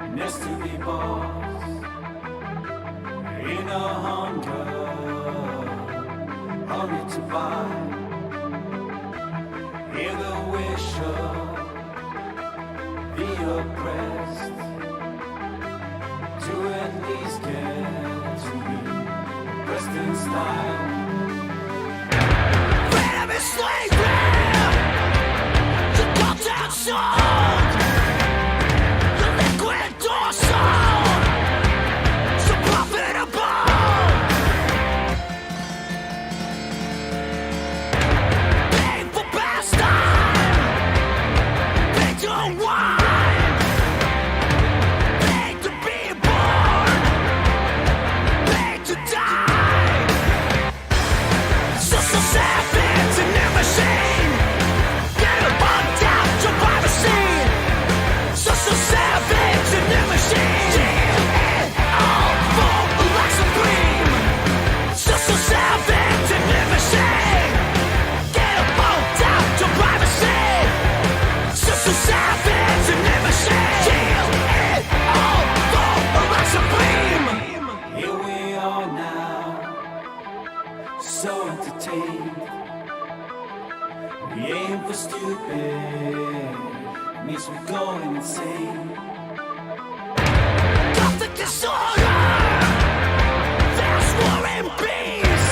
willingness to be bought in a hunger to buy. Hear the wish of the oppressed to at least get to be pressed in style. Freedom is slavery, the culture sold, the liquid dorsal, so profitable. Painful pastime, they don't want. We aim for stupid, means we're going insane. Gothic disorder, there's war and peace.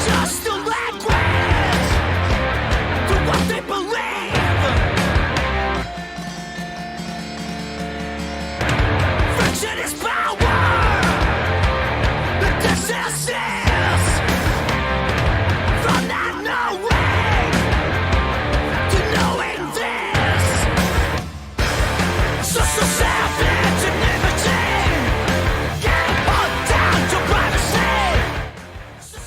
Just a language to what they believe. Friction is power, the disease is. From not knowing to knowing this, social savage and imaging, get on down to privacy.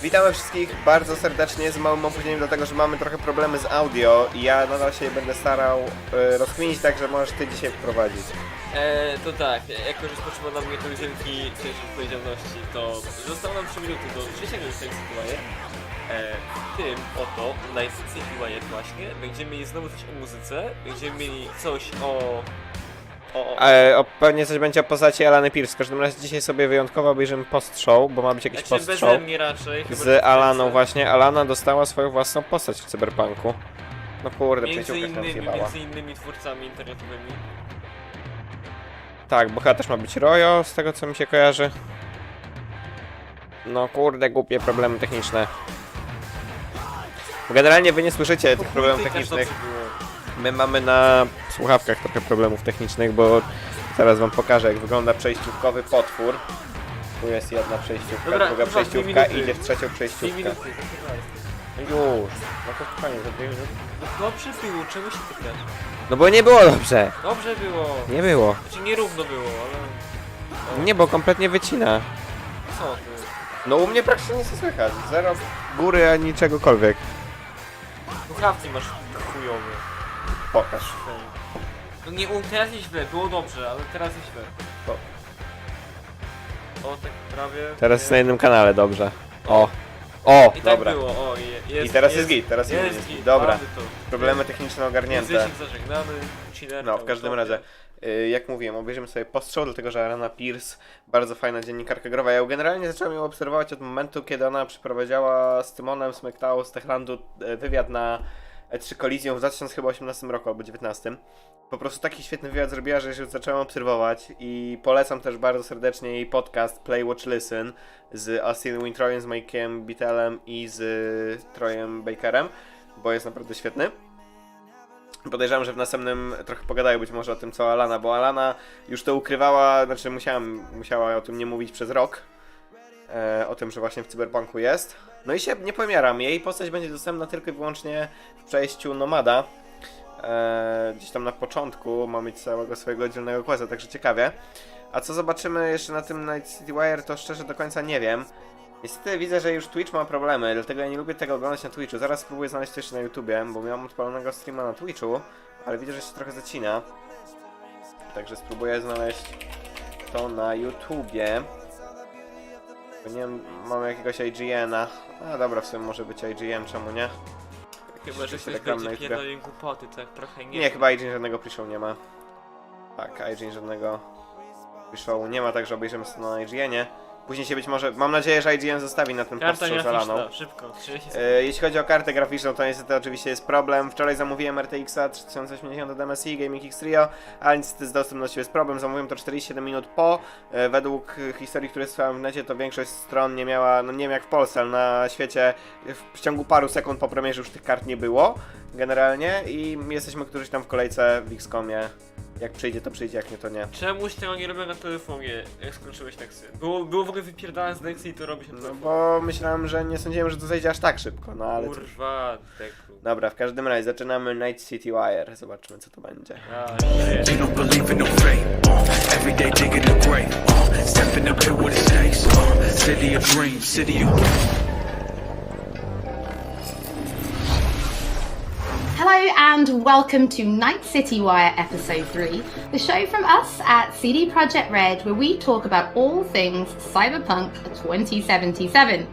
Witamy wszystkich bardzo serdecznie, z małym opóźnieniem, dlatego że mamy trochę problemy z audio i ja nadal się będę starał rozkminić tak, że możesz ty dzisiaj wprowadzić. To tak, jako że spoczywa na mnie to wielki ciężar odpowiedzialności, to zostało nam 3 minuty do trzeciego już tego sytuacji. W tym oto najsłynniejszy wire właśnie będziemy mieli znowu coś o muzyce, będziemy mieli coś Pewnie coś będzie o postaci Alany Pierce. W każdym razie dzisiaj sobie wyjątkowo obejrzymy post-show, bo ma być jakiś znaczy, post-show beze mnie raczej, z Alaną właśnie. Alana dostała swoją własną postać w Cyberpunku. No kurde, przyjaciółka się zjebała. między innymi twórcami internetowymi. Tak, bohater ma być Royo, z tego co mi się kojarzy. No kurde, głupie problemy techniczne. Generalnie wy nie słyszycie tych problemów technicznych. My mamy na słuchawkach trochę problemów technicznych, bo zaraz wam pokażę, jak wygląda przejściówkowy potwór. Tu jest jedna przejściówka, dobra, druga przejściówka i idzie w trzecią 2 przejściówkę. minuty. Już, no to fajnie, za 2 minuty. Dobrze było, czemu się pytasz? No bo nie było dobrze. Dobrze było. Nie było. Znaczy nierówno było, ale... Nie, bo kompletnie wycina. Co ty? No u mnie praktycznie nic nie słychać. Zero góry ani czegokolwiek. Słuchawki masz chujowe. Pokaż. No nie, teraz jest źle, było dobrze, ale teraz jest źle. O. O, tak prawie. Teraz jest na jednym kanale, dobrze. O, I tak dobra. było, o, jest. I teraz jest git, teraz jest git. Dobra. mamy to. Problemy techniczne ogarnięte. Język zażegnany, chiller. No, w każdym razie, jak mówiłem, obejrzymy sobie post-show, dlatego że Alana Pierce, bardzo fajna dziennikarka growa. Ja generalnie zacząłem ją obserwować od momentu, kiedy ona przeprowadziła z Tymonem Smektał z Techlandu wywiad na E3 Kolizją w 2018 roku albo 2019. Po prostu taki świetny wywiad zrobiła, że się zacząłem obserwować i polecam też bardzo serdecznie jej podcast Play, Watch, Listen z Austin Wintroyem, z Mike'iem Bittelem i z Troyem Bakerem, bo jest naprawdę świetny. Podejrzewam, że w następnym trochę pogadają być może o tym co Alana, bo Alana już to ukrywała, znaczy musiała o tym nie mówić przez rok. O tym, że właśnie w Cyberpunku jest. No i się nie pomieram, jej postać będzie dostępna tylko i wyłącznie w przejściu Nomada. Gdzieś tam na początku ma mieć całego swojego oddzielnego questa, także ciekawie. A co zobaczymy jeszcze na tym Night City Wire, to szczerze do końca nie wiem. Niestety widzę, że już Twitch ma problemy, dlatego ja nie lubię tego oglądać na Twitchu. Zaraz spróbuję znaleźć to jeszcze na YouTubie, bo miałem odpalonego streama na Twitchu, ale widzę, że się trochę zacina. Także spróbuję znaleźć to na YouTubie. Bo nie wiem, mamy jakiegoś IGN-a. A dobra, w sumie może być IGN, czemu nie? Chyba, że ktoś reklamy na będzie YouTube. pierdolił głupoty, tak trochę nie. Nie, chyba IGN żadnego pre-show nie ma. Tak, IGN żadnego pre-showu nie ma, także obejrzymy sobie na IGN-ie. Później się być może, mam nadzieję, że IGN zostawi na tym Karta postrze zalaną. graficzna, szybko, 30 sekund. Jeśli chodzi o kartę graficzną, to niestety oczywiście jest problem. Wczoraj zamówiłem RTX-a 3080 od MSI Gaming X Trio, ale niestety z dostępnością jest problem. Zamówiłem to 47 minut po. Według historii, które słyszałem w necie, to większość stron nie miała, no nie wiem jak w Polsce, ale na świecie w ciągu paru sekund po premierze już tych kart nie było generalnie i jesteśmy któryś tam w kolejce w XCOMie. Jak przyjdzie, to przyjdzie, jak nie, to nie. Czemuś tego nie robię na telefonie, jak skończyłeś Nexy? Było w ogóle wypierdalać z Nexy i to robić na No telefonie. bo myślałem, że nie sądziłem, że to zejdzie aż tak szybko, no ale cóż. Kurwa, deku. Dobra, w każdym razie zaczynamy Night City Wire. Zobaczmy co to będzie. You don't believe in no fate. Every day digging a grave. Stepping up to what it takes. City of dreams, city of. Hello and welcome to Night City Wire episode 3, the show from us at CD Projekt Red where we talk about all things Cyberpunk 2077.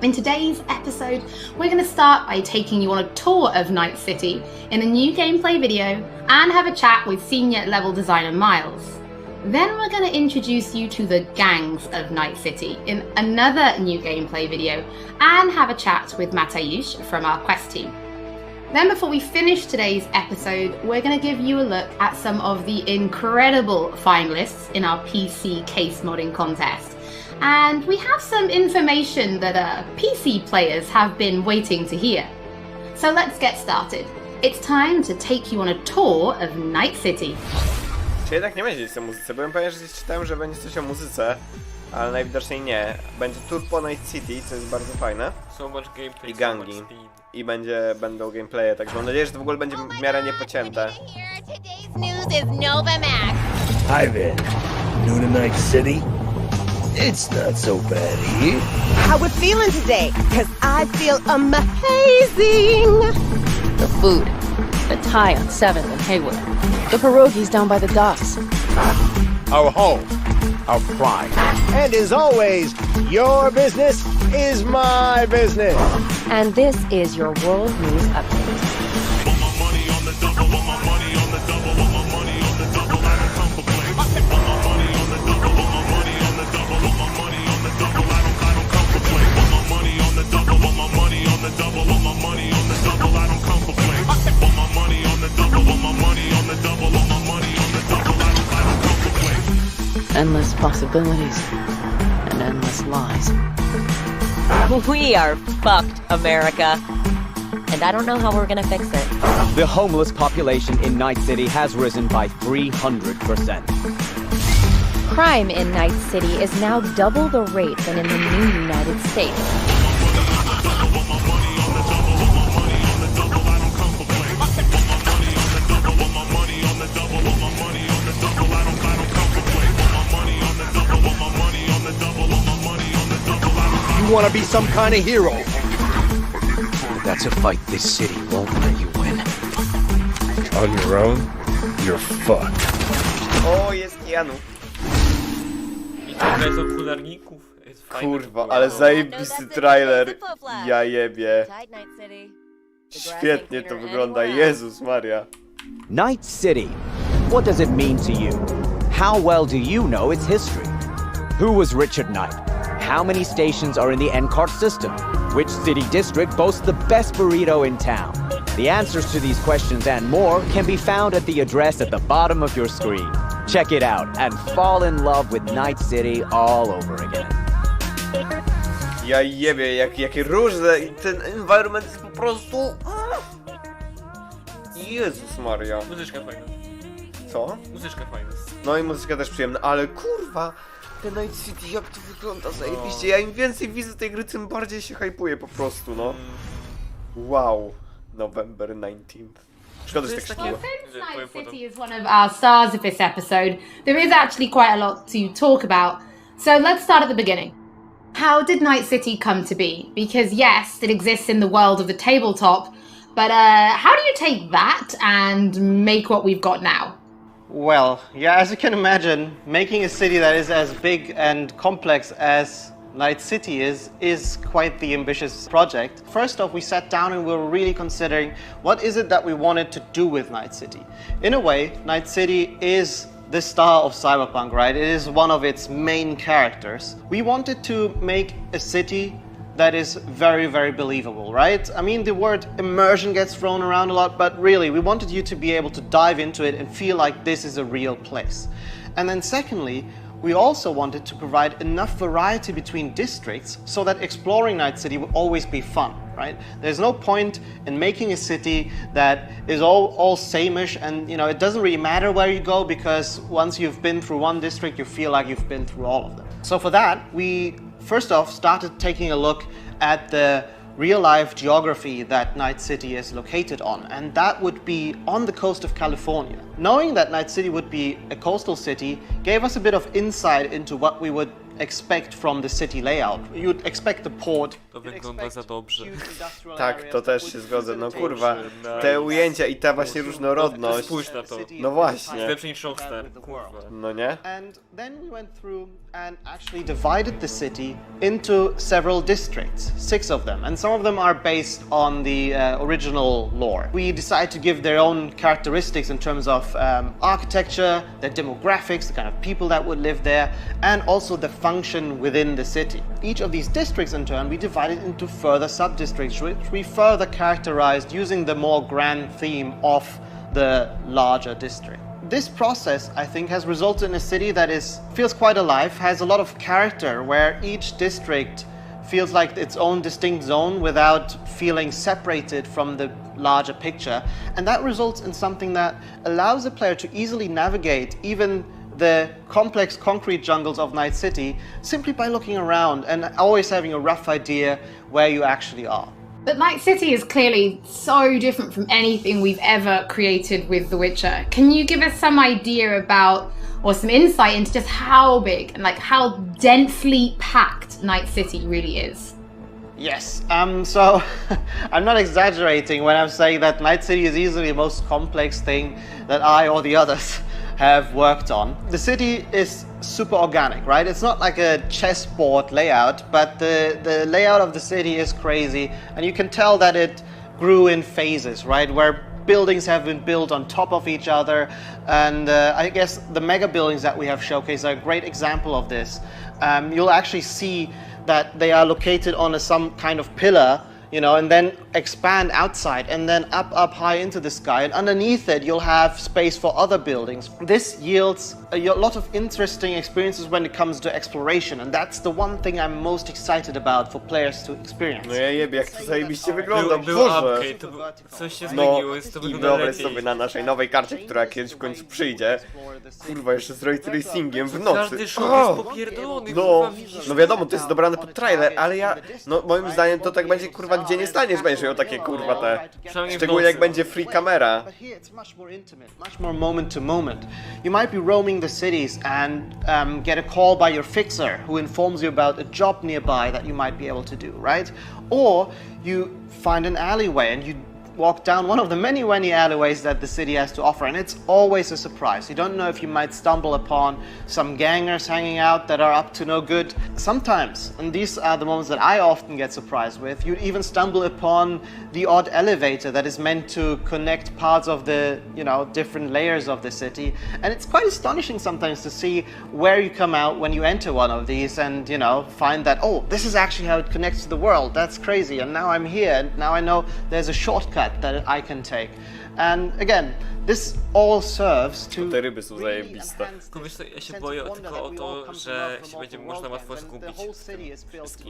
In today's episode, we're going to start by taking you on a tour of Night City in a new gameplay video and have a chat with senior level designer Miles. Then we're going to introduce you to the gangs of Night City in another new gameplay video and have a chat with Mateusz from our quest team. Then before we finish today's episode, we're going to give you a look at some of the incredible finalists in our PC case modding contest. And we have some information that PC players have been waiting to hear. So let's get started. It's time to take you on a tour of Night City. Czy jednak nie będzie nic o muzyce? Byłem pewien, że gdzieś czytałem, że będzie coś o muzyce, ale najwidoczniej nie. Będzie tour po Night City, co jest bardzo fajne. So much gameplay, I gangi. so much speed. I będą gameplaye, także mam nadzieję, że to w ogóle będzie w miarę niepocięte. Today's news is Nova Max. Hi there. New to Night City? It's not so bad here. How we feeling today? Cause I feel amazing. The food. The Thai on 7th and Haywood. The pierogies down by the docks. Our home. Our pride. And as always, your business is my business. And this is your world news update. Endless possibilities and endless lies. We are fucked, America. And I don't know how we're gonna fix it. The homeless population in Night City has risen by 300%. Crime in Night City is now double the rate than in the new United States. You want to be some kind of hero? That's a fight this city won't let you win. On your own, you're fucked. O, jest Janu. I to bez okularników. Jest fajne. Kurwa, ale zajebisty trailer. Ja jebie. Tight Night City. Świetnie to wygląda, Jezus Maria. Night City. What does it mean to you? How well do you know its history? Who was Richard Knight? How many stations are in the NCART system? Which city district boasts the best burrito in town? The answers to these questions and more can be found at the address at the bottom of your screen. Check it out and fall in love with Night City all over again. Ja jebie, jakie różne i ten environment jest po prostu... Jezus Maria. Muzyczka fajna. Co? Muzyczka fajna. No i muzyka też przyjemna, ale kurwa, ten Night City, jak to wygląda zajebiście. Ja im więcej widzę tej gry, tym bardziej się hypuję po prostu, no. Wow. November 19th. Szkoda, że tak szybko. Well, since Night City is one of our stars of this episode, there is actually quite a lot to talk about. So let's start at the beginning. How did Night City come to be? Because yes, it exists in the world of the tabletop, but how do you take that and make what we've got now? Well, yeah, as you can imagine, making a city that is as big and complex as Night City is quite the ambitious project. First off, we sat down and we were really considering what is it that we wanted to do with Night City. In a way, Night City is the star of Cyberpunk, right? It is one of its main characters. We wanted to make a city that is very, very believable, right? I mean, the word immersion gets thrown around a lot, but really, we wanted you to be able to dive into it and feel like this is a real place. And then secondly, we also wanted to provide enough variety between districts so that exploring Night City will always be fun, right? There's no point in making a city that is all same-ish, and you know, it doesn't really matter where you go, because once you've been through one district, you feel like you've been through all of them. So for that, we first off started taking a look at the real-life geography that Night City is located on, and that would be on the coast of California. Knowing that Night City would be a coastal city gave us a bit of insight into what we would expect from the city layout. You'd expect the port. To wygląda za dobrze. Tak, to też się zgodzę. No kurwa, te ujęcia i ta właśnie różnorodność. Spójrz na to. No właśnie. Lepszy niż Rockstar. Kurwa. No nie? And then we went through and actually divided the city into several districts, 6 of them, and some of them are based on the original lore. We decided to give their own characteristics in terms of architecture, their demographics, the kind of people that would live there, and also the function within the city. Each of these districts in turn we divided into further sub-districts, which we further characterized using the more grand theme of the larger district. This process, I think, has resulted in a city that feels quite alive, has a lot of character, where each district feels like its own distinct zone without feeling separated from the larger picture. And that results in something that allows the player to easily navigate even the complex concrete jungles of Night City simply by looking around and always having a rough idea where you actually are. But Night City is clearly so different from anything we've ever created with The Witcher. Can you give us some idea about, or some insight into just how big and like how densely packed Night City really is? Yes, so I'm not exaggerating when I'm saying that Night City is easily the most complex thing that I or the others have worked on. The city is super organic, right? It's not like a chessboard layout, but the layout of the city is crazy, and you can tell that it grew in phases, right? Where buildings have been built on top of each other, and I guess the mega buildings that we have showcased are a great example of this. You'll actually see that they are located on some kind of pillar, you know, and then expand outside and then up high into the sky, and underneath it you'll have space for other buildings. This yields a lot of interesting experiences when it comes to exploration, and that's the one thing I'm most excited about for players to experience. No ja jebie, jak to zajebiście wygląda, Był Boże! upgrade, coś się No zmieniło, jest to i wygląda wyobraź lepiej. sobie na naszej nowej karcie, która kiedyś w końcu przyjdzie. Kurwa, jeszcze z ray tracingiem w nocy. Każdy shot jest popierdolony, No, kurwa, widzisz. no wiadomo, to jest dobrane pod trailer, ale no moim zdaniem to tak będzie, kurwa, gdzie nie staniesz, będziesz miał takie, kurwa, te... Szczególnie jak będzie free camera. But here it's much more intimate, much more moment to moment. You might be roaming the cities and get a call by your fixer who informs you about a job nearby that you might be able to do, right? Or you find an alleyway and you walk down one of the many alleyways that the city has to offer, and it's always a surprise. You don't know if you might stumble upon some gangers hanging out that are up to no good. Sometimes, and these are the moments that I often get surprised with, you even stumble upon the odd elevator that is meant to connect parts of the, you know, different layers of the city, and it's quite astonishing sometimes to see where you come out when you enter one of these and, you know, find that, oh, this is actually how it connects to the world. That's crazy, and now I'm here, and now I know there's a shortcut that I can take. And again, this all serves to Te ryby są zajebiste. Tylko wiesz co, ja się boję tylko o to, że się będzie można łatwo zgubić.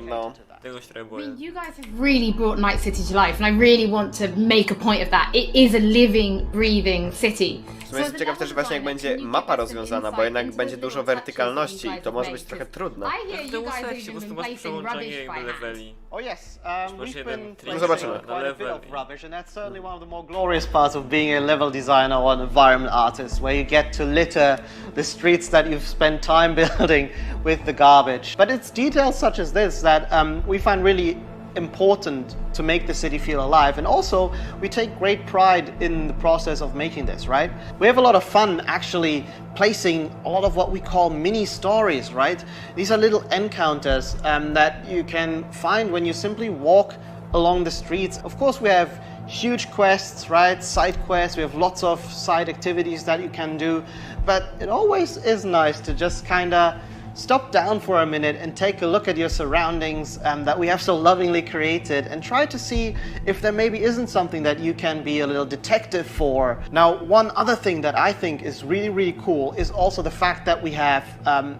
No. Tego się trochę I boję. mean, you guys have really brought Night City to life, and I really want to make a point of that. It is a living, breathing city. W sumie jestem ciekaw też właśnie, jak będzie mapa rozwiązana, bo jednak będzie dużo wertykalności i to może być trochę trudne. W tym seksie po prostu masz przełączanie jakby leveli. Oh yes, Masz we've jeden been trik zobaczymy. na quite a bit level. of rubbish, and that's certainly one of the more glorious parts of being a level designer or an environment artist, where you get to litter the streets that you've spent time building with the garbage. But it's details such as this that we find really important to make the city feel alive, and also we take great pride in the process of making this, right? We have a lot of fun actually placing a lot of what we call mini stories, right? These are little encounters that you can find when you simply walk along the streets. Of course, we have huge quests, right? Side quests, we have lots of side activities that you can do, but it always is nice to just kind of stop down for a minute and take a look at your surroundings that we have so lovingly created, and try to see if there maybe isn't something that you can be a little detective for. Now, one other thing that I think is really, really cool is also the fact that we have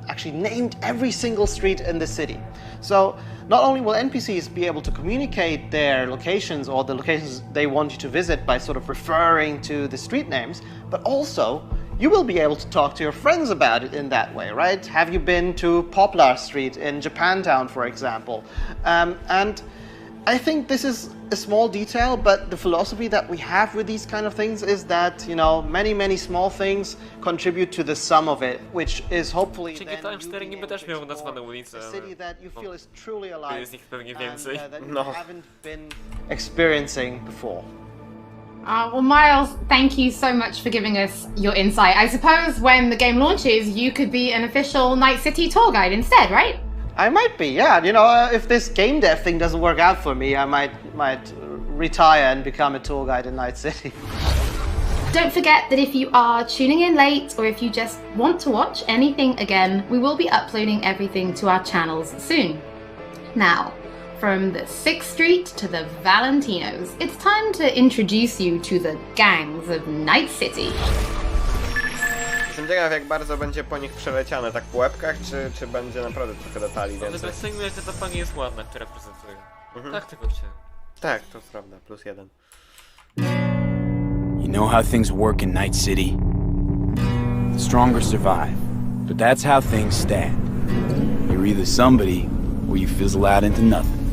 actually named every single street in the city. So not only will NPCs be able to communicate their locations or the locations they want you to visit by sort of referring to the street names, but also you will be able to talk to your friends about it in that way, right? Have you been to Poplar Street in Japantown, for example? And I think this is a small detail, but the philosophy that we have with these kind of things is that, you know, many, many small things contribute to the sum of it, which is hopefully then you being able to explore a city that you feel is truly alive and that you haven't been experiencing before. Well, Miles, thank you so much for giving us your insight. I suppose when the game launches, you could be an official Night City tour guide instead, right? I might be, yeah. You know, if this game dev thing doesn't work out for me, I might retire and become a tour guide in Night City. Don't forget that if you are tuning in late, or if you just want to watch anything again, we will be uploading everything to our channels soon. Now, from the 6th Street to the Valentinos, it's time to introduce you to the gangs of Night City. Jestem ciekaw, jak bardzo będzie po nich przeleciane, tak po łebkach, czy będzie naprawdę trochę detali więcej. Ale docenię, że ta pani jest ładna, która prezentuje. Tak tego chciałem. Tak, to prawda, +1. You know how things work in Night City? The stronger survive, but that's how things stand. You're either somebody, or you fizzle out into nothing.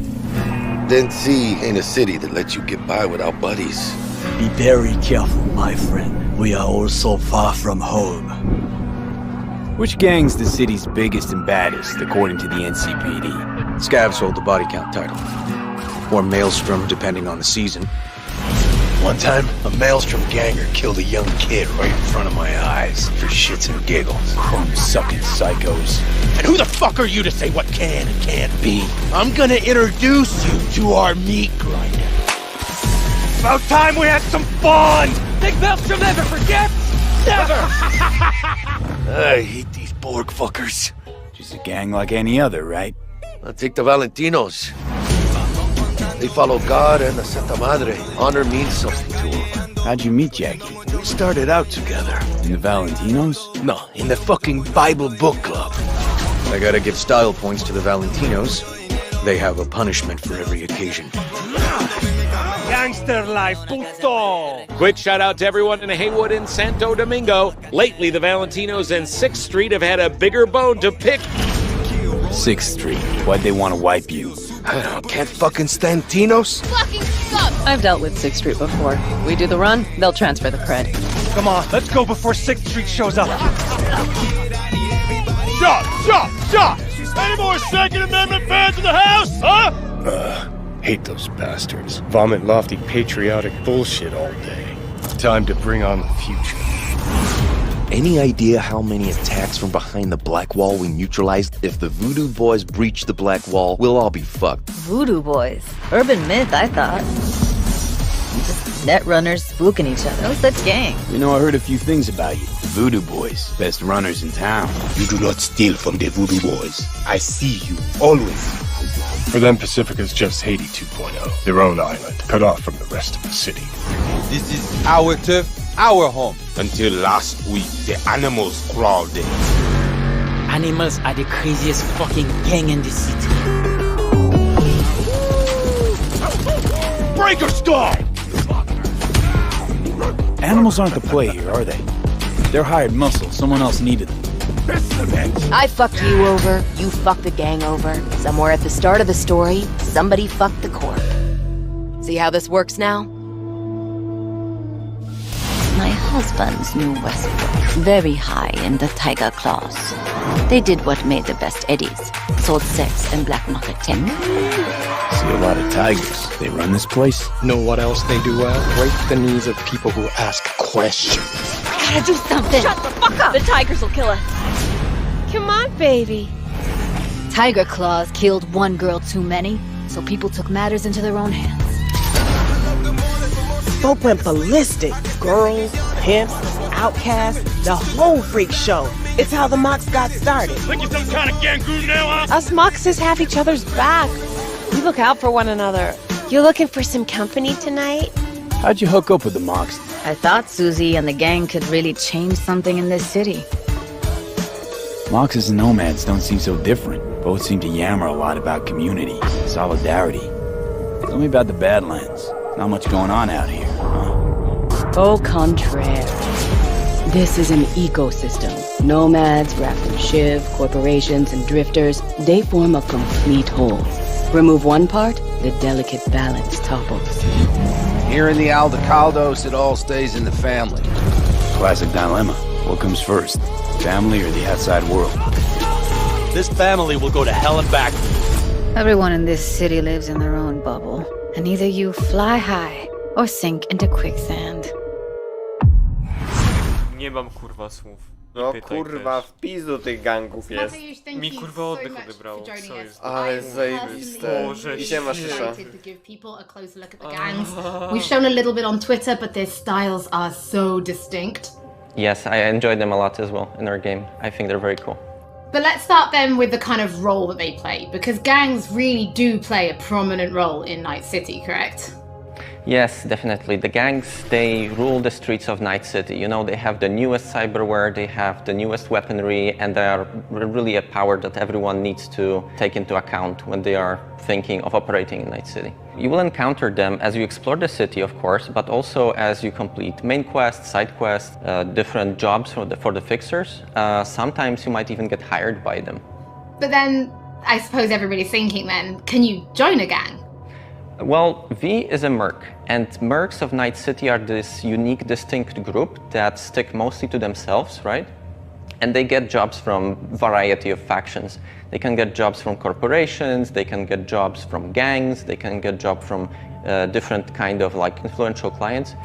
Dead Sea ain't a city that lets you get by without buddies. Be very careful, my friend. We are all so far from home. Which gang's the city's biggest and baddest, according to the NCPD? Scavs hold the body count title. Or Maelstrom, depending on the season. One time, a Maelstrom ganger killed a young kid right in front of my eyes for shits and giggles. Crumb-sucking psychos. And who the fuck are you to say what can and can't be? I'm gonna introduce you to our meat grinder. About time we had some fun! Big Maelstrom never forgets! Never! I hate these Borg fuckers. Just a gang like any other, right? I'll take the Valentinos. They follow God and the Santa Madre. Honor means something to them. How'd you meet Jackie? We started out together. In the Valentinos? No, in the fucking Bible book club. I gotta give style points to the Valentinos. They have a punishment for every occasion. Gangster life, puto! Quick shout out to everyone in Haywood and Santo Domingo. Lately, the Valentinos and 6th Street have had a bigger bone to pick. 6th Street. Why'd they want to wipe you? I don't, can't fucking stand Tinos. Fucking suck! I've dealt with 6th Street before. We do the run, they'll transfer the cred. Come on, let's go before 6th Street shows up. Shot! Any more Second Amendment fans in the house, huh? Hate those bastards. Vomit lofty patriotic bullshit all day. Time to bring on the future. Any idea how many attacks from behind the Black Wall we neutralized? If the Voodoo Boys breach the Black Wall, we'll all be fucked. Voodoo Boys? Urban myth, I thought. Just net runners spooking each other. No such gang. You know, I heard a few things about you. Voodoo Boys, best runners in town. You do not steal from the Voodoo Boys. I see you, always. For them, Pacifica's just Haiti 2.0. Their own island, cut off from the rest of the city. This is our turf, our home. Until last week, the animals crawled in. Animals are the craziest fucking gang in the city. Breaker stall! Animals aren't the play here, are they? They're hired muscle. Someone else needed them. I fucked you over, you fucked the gang over. Somewhere at the start of the story, somebody fucked the court. See how this works now? My husband's new Westbrook, very high in the tiger class. They did what made the best eddies, sold sex and black market tech. See a lot of tigers. They run this place. Know what else they do well? Break the knees of people who ask questions. I gotta do something! Shut the fuck up! The tigers will kill us. Come on, baby. Tiger claws killed one girl too many, so people took matters into their own hands. Folk went ballistic. Girls, pimps, outcasts, the whole freak show. It's how the Mox got started. Like you some kind of gangrene now, huh? Us Moxes have each other's backs. We look out for one another. You looking for some company tonight? How'd you hook up with the Mox? I thought Susie and the gang could really change something in this city. Moxes and nomads don't seem so different. Both seem to yammer a lot about community, solidarity. Tell me about the Badlands. Not much going on out here, huh? Au contraire. This is an ecosystem. Nomads, wrapped in shiv, corporations, and drifters, they form a complete whole. Remove one part, the delicate balance topples. Here in the Aldecaldos, it all stays in the family. Classic dilemma. What comes first? Family or the outside world? This family will go to hell and back. Everyone in this city lives in their own bubble, and either you fly high or sink into quicksand. Nie mam kurwa słów. No Pytaj kurwa, też. w pizdu tych gangów jest. Mi kurwa oddech odebrało. Co jest? Ale jest zajebiste. Boże, I siema, Szysza. We've shown a little bit on Twitter, but their styles are so distinct. Yes, I enjoyed them a lot as well in our game. I think they're very cool. But let's start then with the kind of role that they play, because gangs really do play a prominent role in Night City, correct? Yes, definitely. The gangs, they rule the streets of Night City. You know, they have the newest cyberware, they have the newest weaponry, and they are really a power that everyone needs to take into account when they are thinking of operating in Night City. You will encounter them as you explore the city, of course, but also as you complete main quests, side quests, different jobs for the fixers. Sometimes you might even get hired by them. But then, I suppose everybody's thinking then, can you join a gang? Well, V is a merc, and mercs of Night City are this unique, distinct group that stick mostly to themselves, right? And they get jobs from variety of factions. They can get jobs from corporations, they can get jobs from gangs, they can get jobs from different kind of like influential clients.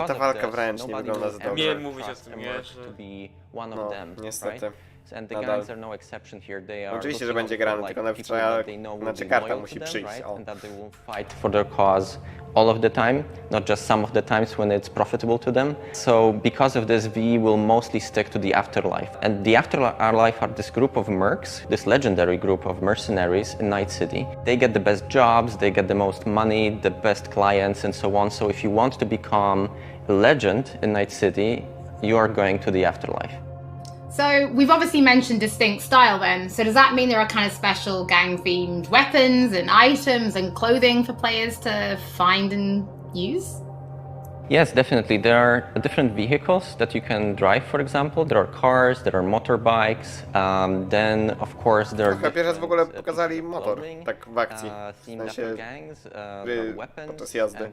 Ta walka wręcz nie wygląda za dobrze. Miałem mówić o tym, nie? To be one of them, niestety. right? And the Nadal. gangs are no exception here. They are Oczywiście, że będzie grany, tylko najpierw trzeba, znaczy karta musi przyjść. And that they will fight for their cause all of the time, not just some of the times when it's profitable to them. So because of this, V will mostly stick to the afterlife. And the afterlife are this group of mercs, this legendary group of mercenaries in Night City. They get the best jobs, they get the most money, the best clients, and so on. So if you want to become a legend in Night City, you are going to the afterlife. So we've obviously mentioned distinct style then, so does that mean there are kind of special gang-themed weapons and items and clothing for players to find and use? Yes, definitely. There are different vehicles that you can drive, for example. There are cars, there are motorbikes, then of course there are Pierwszy raz w ogóle pokazali motor, tak w akcji, w sensie podczas jazdy.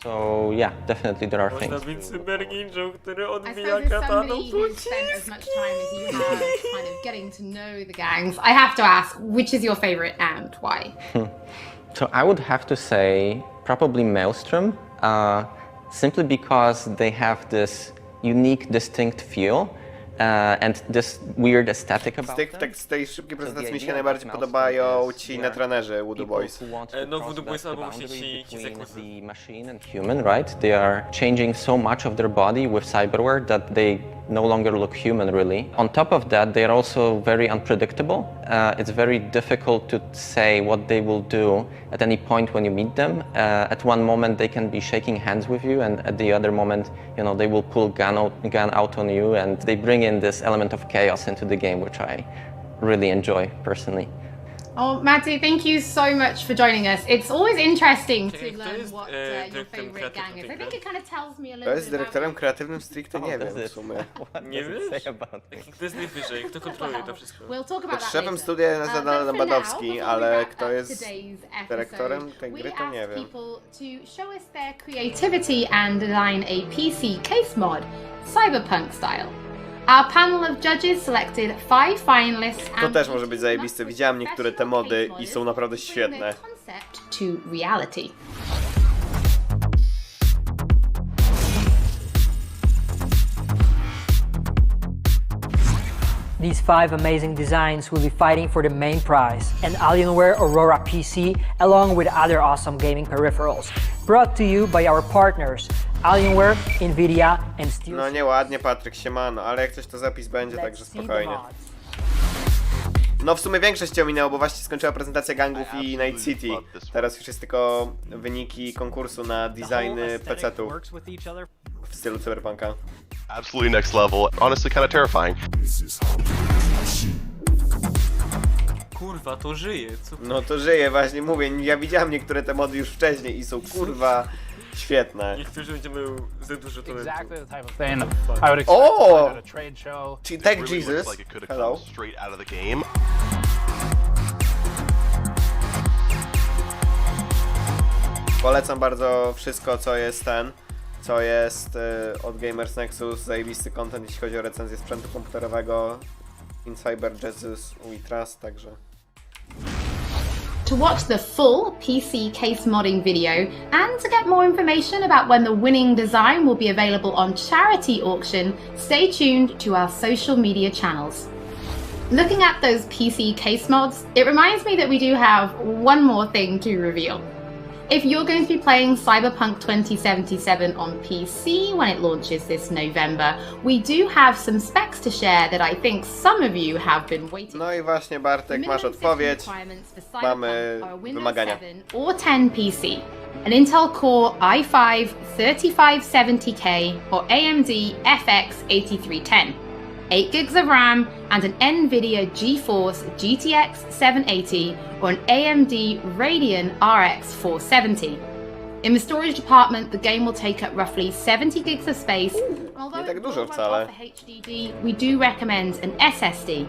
So yeah, definitely there are things. Można być cyberninją, który I odbija suppose as kataną somebody who spent as much time as you have kind of getting to know the gangs, I have to ask, which is your favourite and why? So I would have to say probably Maelstrom. Simply because they have this unique, distinct feel and this weird aesthetic about them. Z tej szybkiej prezentacji mi się najbardziej podobają ci netrunnerzy Voodoo Boys. No Voodoo Boys albo właśnie ci the machine and human, right? They are changing so much of their body with cyberware that they no longer look human, really. On top of that, they are also very unpredictable. It's very difficult to say what they will do at any point when you meet them. At one moment, they can be shaking hands with you, and at the other moment, you know, they will pull gun out on you, and they bring in this element of chaos into the game, which I really enjoy personally. Oh, Matty, thank you so much for joining us. It's always interesting to learn what your favorite gang is. I think it kind of tells me a To little jest bit dyrektorem kreatywnym stricte, nie wiem w it? sumie. Nie wiesz? Kto jest najwyżej? Kto kontroluje to wszystko? We'll talk about that Szefem later. studia jest But Nadal for Badowski, now, before we ale wrap kto up jest today's episode, dyrektorem tej gry, to nie we wiem. asked people to show us their creativity and design a PC case mod, Cyberpunk style. Our panel of judges selected 5 finalists To and też może być zajebiste. Widziałem niektóre te mody i są naprawdę świetne. concept to reality. These 5 amazing designs will be fighting for the main prize, an Alienware Aurora PC, along with other awesome gaming peripherals. Brought to you by our partners, Alienware, Nvidia, and Steel. No nieładnie, Patryk, siemano, ale jak coś to zapis będzie, także spokojnie. No w sumie większość cię ominęło, bo właśnie skończyła prezentacja gangów i Night City. Teraz już jest tylko wyniki konkursu na designy PC-ów w stylu Cyberpunka. Absolutely next level. Honestly, kind of terrifying. Kurwa, to żyje. Co? No to żyje, właśnie mówię. Ja widziałem niektóre te mody już wcześniej i są kurwa świetne. Niektórzy będziemy za dużo talentu. O! Czyli Tech Jesus. Hello. Polecam bardzo wszystko, co jest od Gamers Nexus, zajebisty content, jeśli chodzi o recenzję sprzętu komputerowego. In Cyber Jesus We Trust, także. To watch the full PC case modding video and to get more information about when the winning design will be available on charity auction, stay tuned to our social media channels. Looking at those PC case mods, it reminds me that we do have one more thing to reveal. If you're going to be playing Cyberpunk 2077 on PC when it launches this November, we do have some specs to share that I think some of you have been waiting. No i właśnie Bartek, masz odpowiedź. Mamy wymagania. 7 or 10 PC, an Intel Core i5 3570K or AMD FX 8310, 8 gigs of RAM and an Nvidia GeForce GTX 780 or an AMD Radeon RX 470. In the storage department, the game will take up roughly 70 gigs of space. Nie tak dużo wcale. HDD, we do recommend an SSD.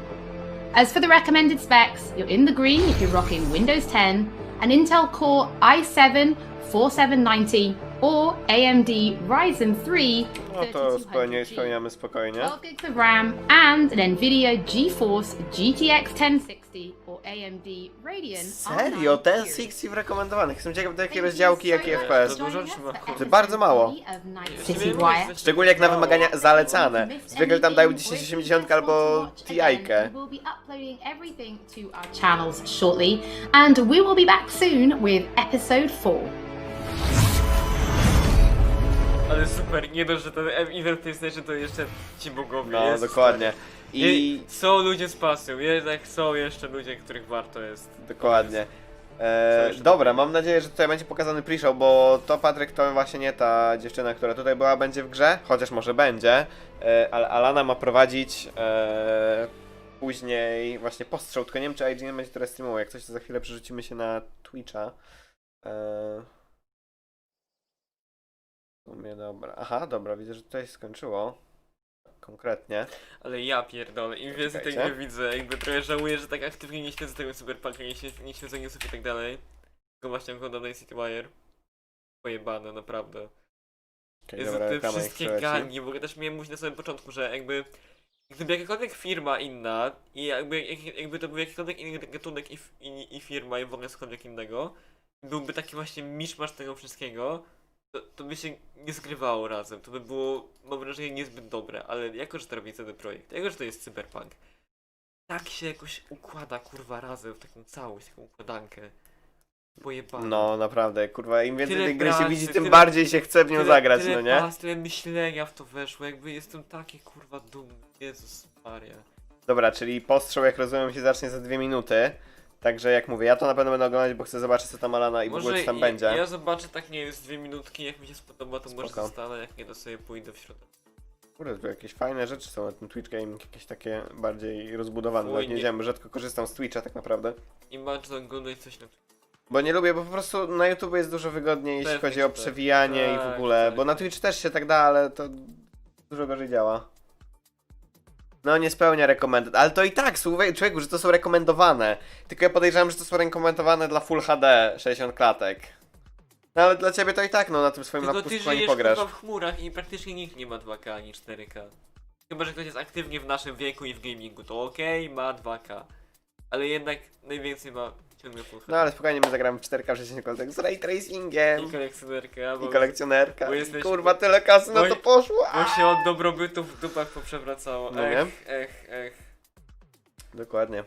As for the recommended specs, you're in the green if you're rocking Windows 10, an Intel Core i7 4790 or AMD Ryzen 3 No to spełniamy spokojnie. 12 gigs of RAM and an Nvidia GeForce GTX 1060 or AMD Radeon. Serio? 1060 w rekomendowanych. Jestem ciekaw, do jakiej rozdziałki, jaki FPS. To bardzo mało. Szczególnie jak na wymagania zalecane. Zwykle tam dają 1080 albo TI-kę. We'll be uploading everything to our channels shortly and we will be back soon with episode 4. Ale super, nie dość, że ten event PlayStation to jeszcze ci bogowie. No, jest dokładnie. I są ludzie z pasją, jednak są jeszcze ludzie, których warto jest. Dokładnie. Dobra, mam nadzieję, że tutaj będzie pokazany pre-show, bo to Patryk to właśnie nie ta dziewczyna, która tutaj była, będzie w grze, chociaż może będzie, ale Alana ma prowadzić później właśnie postrzał, tylko nie wiem, czy IG nie będzie teraz streamował, jak coś to za chwilę przerzucimy się na Twitcha. Dobra. Aha, dobra, widzę, że tutaj skończyło. Konkretnie. Ale ja pierdolę, im więcej tego widzę, jakby trochę żałuję, że tak aktywnie nie śledzę tego Cyberpunka, nie śledzę newsów i tak dalej. Tylko właśnie oglądam Night City Wire. Pojebane, naprawdę. Te wszystkie gangi, bo też miałem mówić na samym początku, że jakby gdyby jakakolwiek firma inna i jakby to był jakikolwiek inny gatunek i firma i w ogóle cokolwiek innego, byłby taki właśnie miszmasz tego wszystkiego, to by się nie zgrywało razem, to by było, mam wrażenie, niezbyt dobre, ale jako, że to robi CD Projekt, jako, że to jest Cyberpunk, tak się jakoś układa, kurwa, razem w taką całość, taką układankę. Pojebane. No, naprawdę, kurwa, im więcej tej gry się widzi, tym bardziej się chce w nią zagrać, no nie? Tyle myślenia w to weszło, jakby jestem taki, kurwa, dumny, Jezus Maria. Dobra, czyli postrzał, jak rozumiem, się zacznie za 2 minuty. Także jak mówię, ja to na pewno będę oglądać, bo chcę zobaczyć, co tam Alana i w ogóle co tam będzie. Ja zobaczę, tak nie jest 2 minutki, jak mi się spodoba, to może zostanę, jak nie, to sobie pójdę w środek. Kurde, tu jakieś fajne rzeczy są na tym Twitch Gaming, jakieś takie bardziej rozbudowane. Oj, Nawet nie nie. wiem, rzadko korzystam z Twitcha tak naprawdę. I bardzo oglądać coś na Bo nie lubię, bo po prostu na YouTube jest dużo wygodniej, jeśli Pewnie, chodzi o tak. przewijanie i w Tak, ogóle. tak. Bo na Twitch też się tak da, ale to dużo gorzej działa. No nie spełnia recommended, ale to i tak, słuchaj, człowieku, że to są rekomendowane. Tylko ja podejrzewam, że to są rekomendowane dla Full HD 60 klatek. No ale dla ciebie to i tak, no na tym swoim Tylko lapku ty spokojnie żyjesz pograsz. chyba w chmurach i praktycznie nikt nie ma 2K ani 4K. Chyba, że ktoś jest aktywnie w naszym wieku i w gamingu, to okej, ma 2K. Ale jednak najwięcej ma ciągle Full HD. No ale spokojnie, my zagramy w 4K w 60 klatek z ray tracingiem. I kolekcjonerka, I kolekcjonerka. bo I jesteś- kurwa, tyle kasy na to poszło. Bo się od dobrobytu w dupach poprzewracało. No nie? Ech. Dokładnie.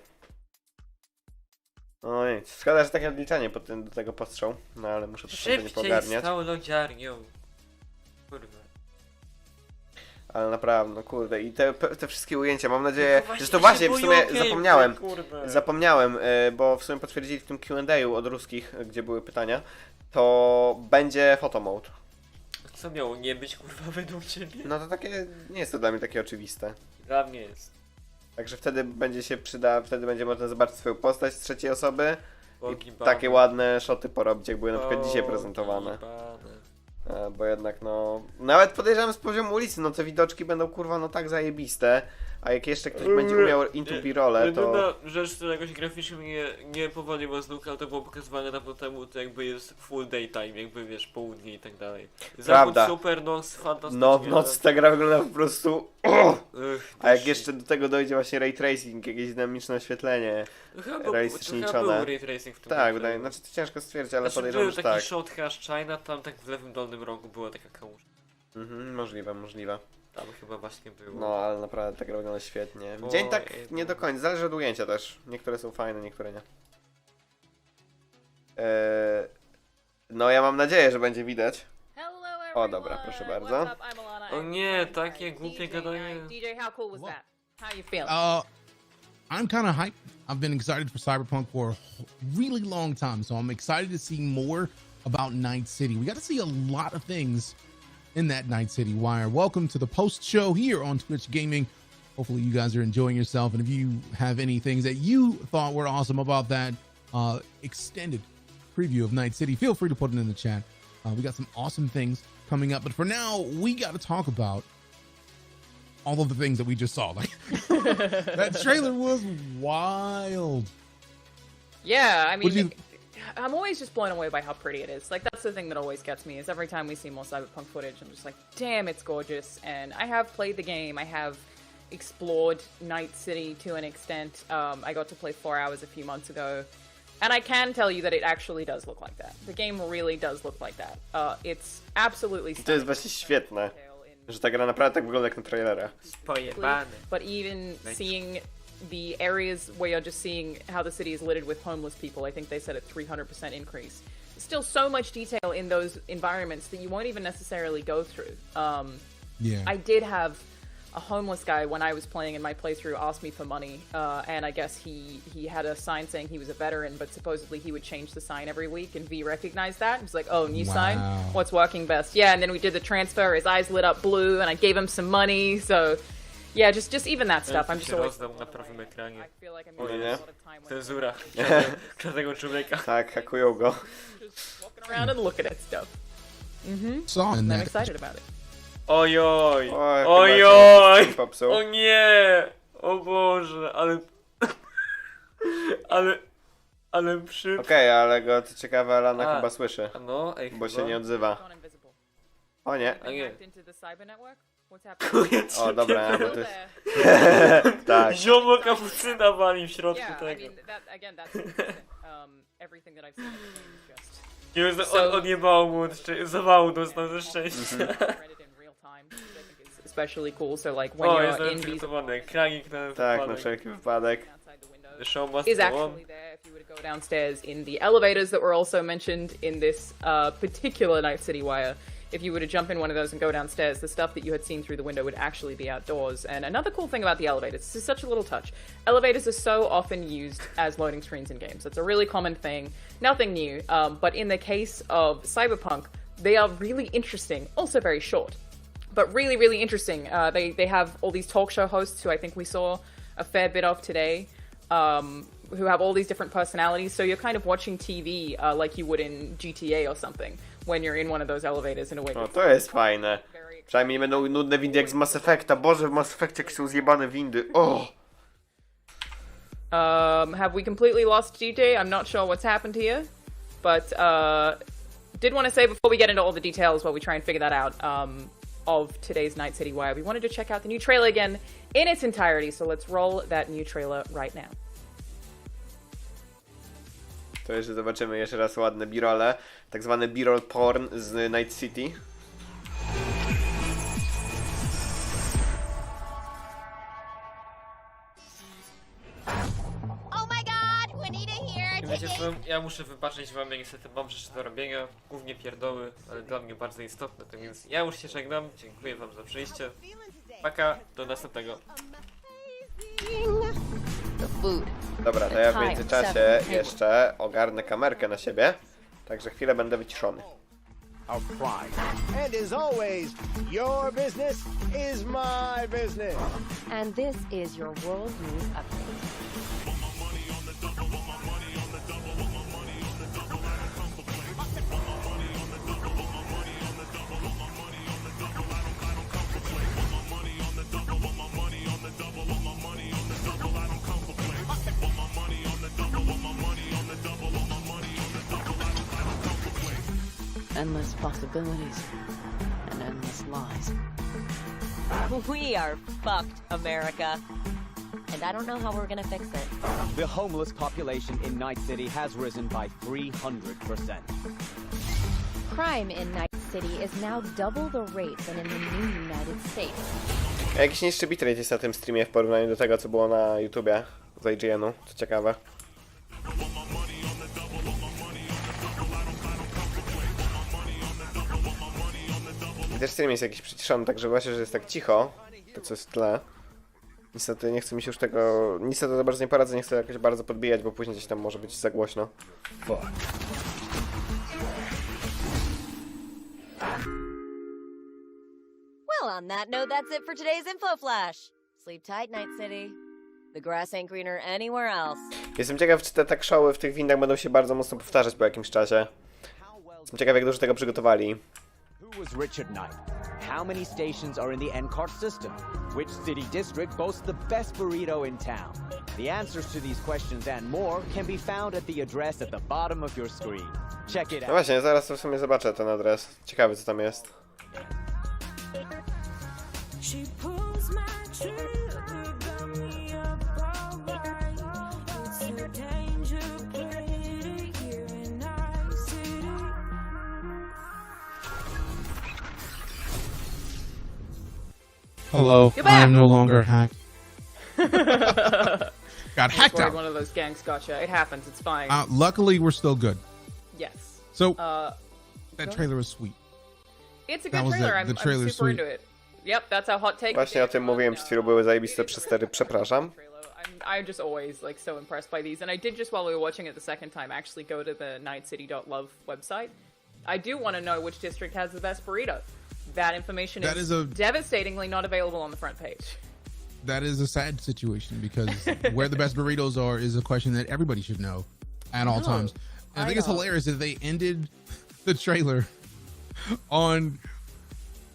No nic, szkoda, że takie odliczanie do tego postrzał. No ale muszę to sobie Szybciej pogarniać. z tą lodziarnią. Kurwa. Ale naprawdę, no kurde, i te wszystkie ujęcia, mam nadzieję, No właśnie, że to właśnie w się sumie boję, zapomniałem, bo w sumie potwierdzili w tym Q&A od ruskich, gdzie były pytania, to będzie photo mode. Co miało nie być, kurwa, według ciebie? No to takie, nie jest to dla mnie takie oczywiste. Dla mnie jest. Także wtedy będzie się wtedy będzie można zobaczyć swoją postać z trzeciej osoby i Bane. takie ładne shoty porobić, jak były na przykład dzisiaj prezentowane. Bane. Bo jednak no, nawet podejrzewam z poziomu ulicy, no te widoczki będą kurwa no tak zajebiste, a jak jeszcze ktoś będzie umiał into B-rolle, to... Jedyna rzecz, która jakoś graficznie nie powoli was nuka, ale to było pokazywane dawno temu, to jakby jest full daytime, jakby wiesz, południe i tak dalej. Prawda. Zachód super, noc fantastycznie. No w nocy ta gra wygląda po prostu... A jak też- jeszcze do tego dojdzie właśnie ray tracing, jakieś dynamiczne oświetlenie, No chyba był realistycznione. ray tracing w tym Tak, grze. wydaje, znaczy to ciężko stwierdzić, ale Znaczy, podejrzewam, był że taki tak. shot Crash China, tam tak w lewym dolnym rogu była taka kałuża. Możliwe. Tam chyba właśnie było. No, ale naprawdę ta gra wygląda świetnie. O, Dzień tak nie do końca, zależy od ujęcia też. Niektóre są fajne, niektóre nie. No ja mam nadzieję, że będzie widać. O dobra, proszę bardzo. O nie, takie głupie gadanie. DJ, how cool was that? How you feeling? I'm kind of hyped. I've been excited for Cyberpunk for a really long time, so I'm excited to see more about Night City. We got to see a lot of things in that Night City wire. Welcome to the post show here on Twitch Gaming. Hopefully you guys are enjoying yourself, and if you have any things that you thought were awesome about that extended preview of Night City, feel free to put it in the chat. We got some awesome things coming up, but for now, we got to talk about all of the things that we just saw. Like that trailer was wild. Yeah, I mean, What'd I'm always just blown away by how pretty it is. Like, that's the thing that always gets me, is every time we see more Cyberpunk footage, I'm just like, damn, it's gorgeous. And I have played the game. I have explored Night City to an extent. I got to play 4 hours a few months ago. And I can tell you that it actually does look like that. The game really does look like that. It's absolutely I to jest stunning. właśnie świetne, że ta gra naprawdę tak wygląda jak na trailerach. Pojebane. But even seeing the areas where you're just seeing how the city is littered with homeless people, I think they said a 300% increase. There's still so much detail in those environments that you won't even necessarily go through. Yeah. I did have a homeless guy when I was playing in my playthrough asked me for money, and I guess he had a sign saying he was a veteran, but supposedly he would change the sign every week, and V recognized that. He was like, oh, new sign? What's working best? Yeah, and then we did the transfer, his eyes lit up blue, and I gave him some money, so... Yeah, just even that stuff. I'm just always... rozdał na prawym ekranie. I feel like I'm O using nie. a lot of time when Cenzura. Każdego człowieka. Tak, hakują go. walking around and looking at stuff. Saw in I'm that. excited about it. Ojoj! Oj, Ojoj! chyba się popsuł. O nie! O Boże, ale... ale przy... Okej, ale go to ciekawe, Alana A, chyba słyszy, no, ej, bo chyba. się nie odzywa. O nie. A nie. Hacked into the cyber network? What's happening? O dobra, bo to jest... tak. Ziomo kapucyna wali w środku Yeah, I tego. mean, that's consistent. Everything that I've seen in the game is just... Już odjebało mu zawału dostał ze szczęścia. read it in real time, which I think is especially cool. So like when O, jest you're in these przygotowany. Kranik na Tak, na wypadek. wszelki wypadek. The show must is go on. actually there if you were to go downstairs in the elevators that were also mentioned in this particular Night City wire. If you were to jump in one of those and go downstairs, the stuff that you had seen through the window would actually be outdoors. And another cool thing about the elevators, this is such a little touch. Elevators are so often used as loading screens in games. It's a really common thing, nothing new. But in the case of Cyberpunk, they are really interesting, also very short. but really, really interesting. They have all these talk show hosts who I think we saw a fair bit of today, who have all these different personalities. So you're kind of watching TV like you would in GTA or something when you're in one of those elevators in a way. No to jest fajne. Przynajmniej będą nudne windy jak z Mass Effecta. Boże, w Mass Effectie jak są zjebane windy. Oh! Have we completely lost DJ? I'm not sure what's happened here, but did want to say before we get into all the details while we try and figure that out of today's Night City Wire, we wanted to check out the new trailer again in its entirety, so let's roll that new trailer right now. To jeszcze zobaczymy jeszcze raz ładne b-rolle, tak zwany b-roll porn z Night City. Wiecie co, ja muszę wybaczyć wam, ja niestety mam rzeczy do robienia, głównie pierdoły, ale dla mnie bardzo istotne, tak więc ja już się żegnam, dziękuję wam za przyjście, paka, do następnego. Dobra, to ja w międzyczasie jeszcze ogarnę kamerkę na siebie, także chwilę będę wyciszony. Of crime. And as always, your business is my business. And this is your world news update. Endless possibilities and endless lies. We are fucked, America. And I don't know how we're gonna fix it. The homeless population in Night City has risen by 300%. Crime in Night City is now double the rate than in the new United States. Jakiś niższy bitrate jest na tym streamie w porównaniu do tego, co było na YouTubie z IGN-u, co ciekawe. I też stream jest jakiś przyciszony, także właśnie, że jest tak cicho, to co jest w tle. Niestety nie chcę mi się już tego... Niestety za bardzo nie poradzę, nie chcę jakoś bardzo podbijać, bo później gdzieś tam może być za głośno. Fuck. Well, on that note, that's it for today's info flash. Sleep tight, Night City. The grass ain't greener anywhere else. Jestem ciekaw, czy te tak showy w tych windach będą się bardzo mocno powtarzać po jakimś czasie. Jestem ciekaw, jak dużo tego przygotowali. Who was Richard Knight? How many stations are in the N-Cart system? Which city district boasts the best burrito in town? The answers to these questions and more can be found at the address at the bottom of your screen. Check it out. No właśnie, zaraz to w sumie zobaczę ten adres. Ciekawy, co tam jest. Hello, I am no longer hacked. Got hacked out. One of those gangs gotcha. It happens. It's fine. Luckily, we're still good. Yes. So, that trailer was sweet. It's a good trailer. I'm super sweet. into it. Yep, that's our hot take. Właśnie o tym mówiłem przed chwilą, były zajebiste przestery, przepraszam. I'm just always like so impressed by these, and I did just while we were watching it the second time actually go to the nightcity.love website. I do want to know which district has the best burrito. That information is devastatingly not available on the front page. That is a sad situation because where the best burritos are is a question that everybody should know at all times. And I think it's hilarious that they ended the trailer on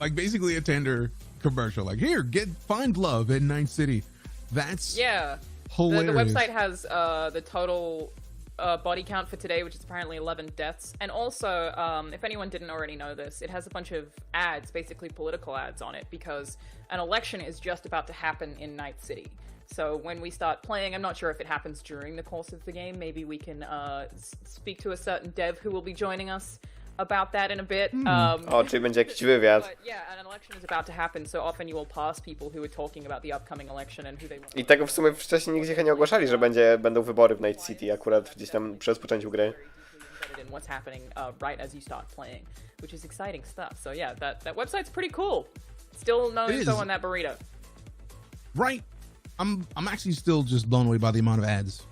like basically a Tinder commercial. Like, here, find love in Night City. That's hilarious. The website has the total body count for today, which is apparently 11 deaths. And also, if anyone didn't already know this, it has a bunch of ads, basically political ads on it, because an election is just about to happen in Night City. So when we start playing, I'm not sure if it happens during the course of the game. Maybe we can speak to a certain dev who will be joining us about that in a bit. Czyli będzie jakiś wywiad. But yeah, an election is about to happen, so often you will pass people who are talking about the upcoming election and who they want. I tego w sumie wcześniej nigdzie nie ogłaszali, że będą wybory w Night City akurat gdzieś tam przy rozpoczęciu gry. And what's happening right as you start playing, which is exciting stuff. So yeah, that website's pretty cool. Still no info on that burrito. Right. I'm actually still just blown away by the amount of ads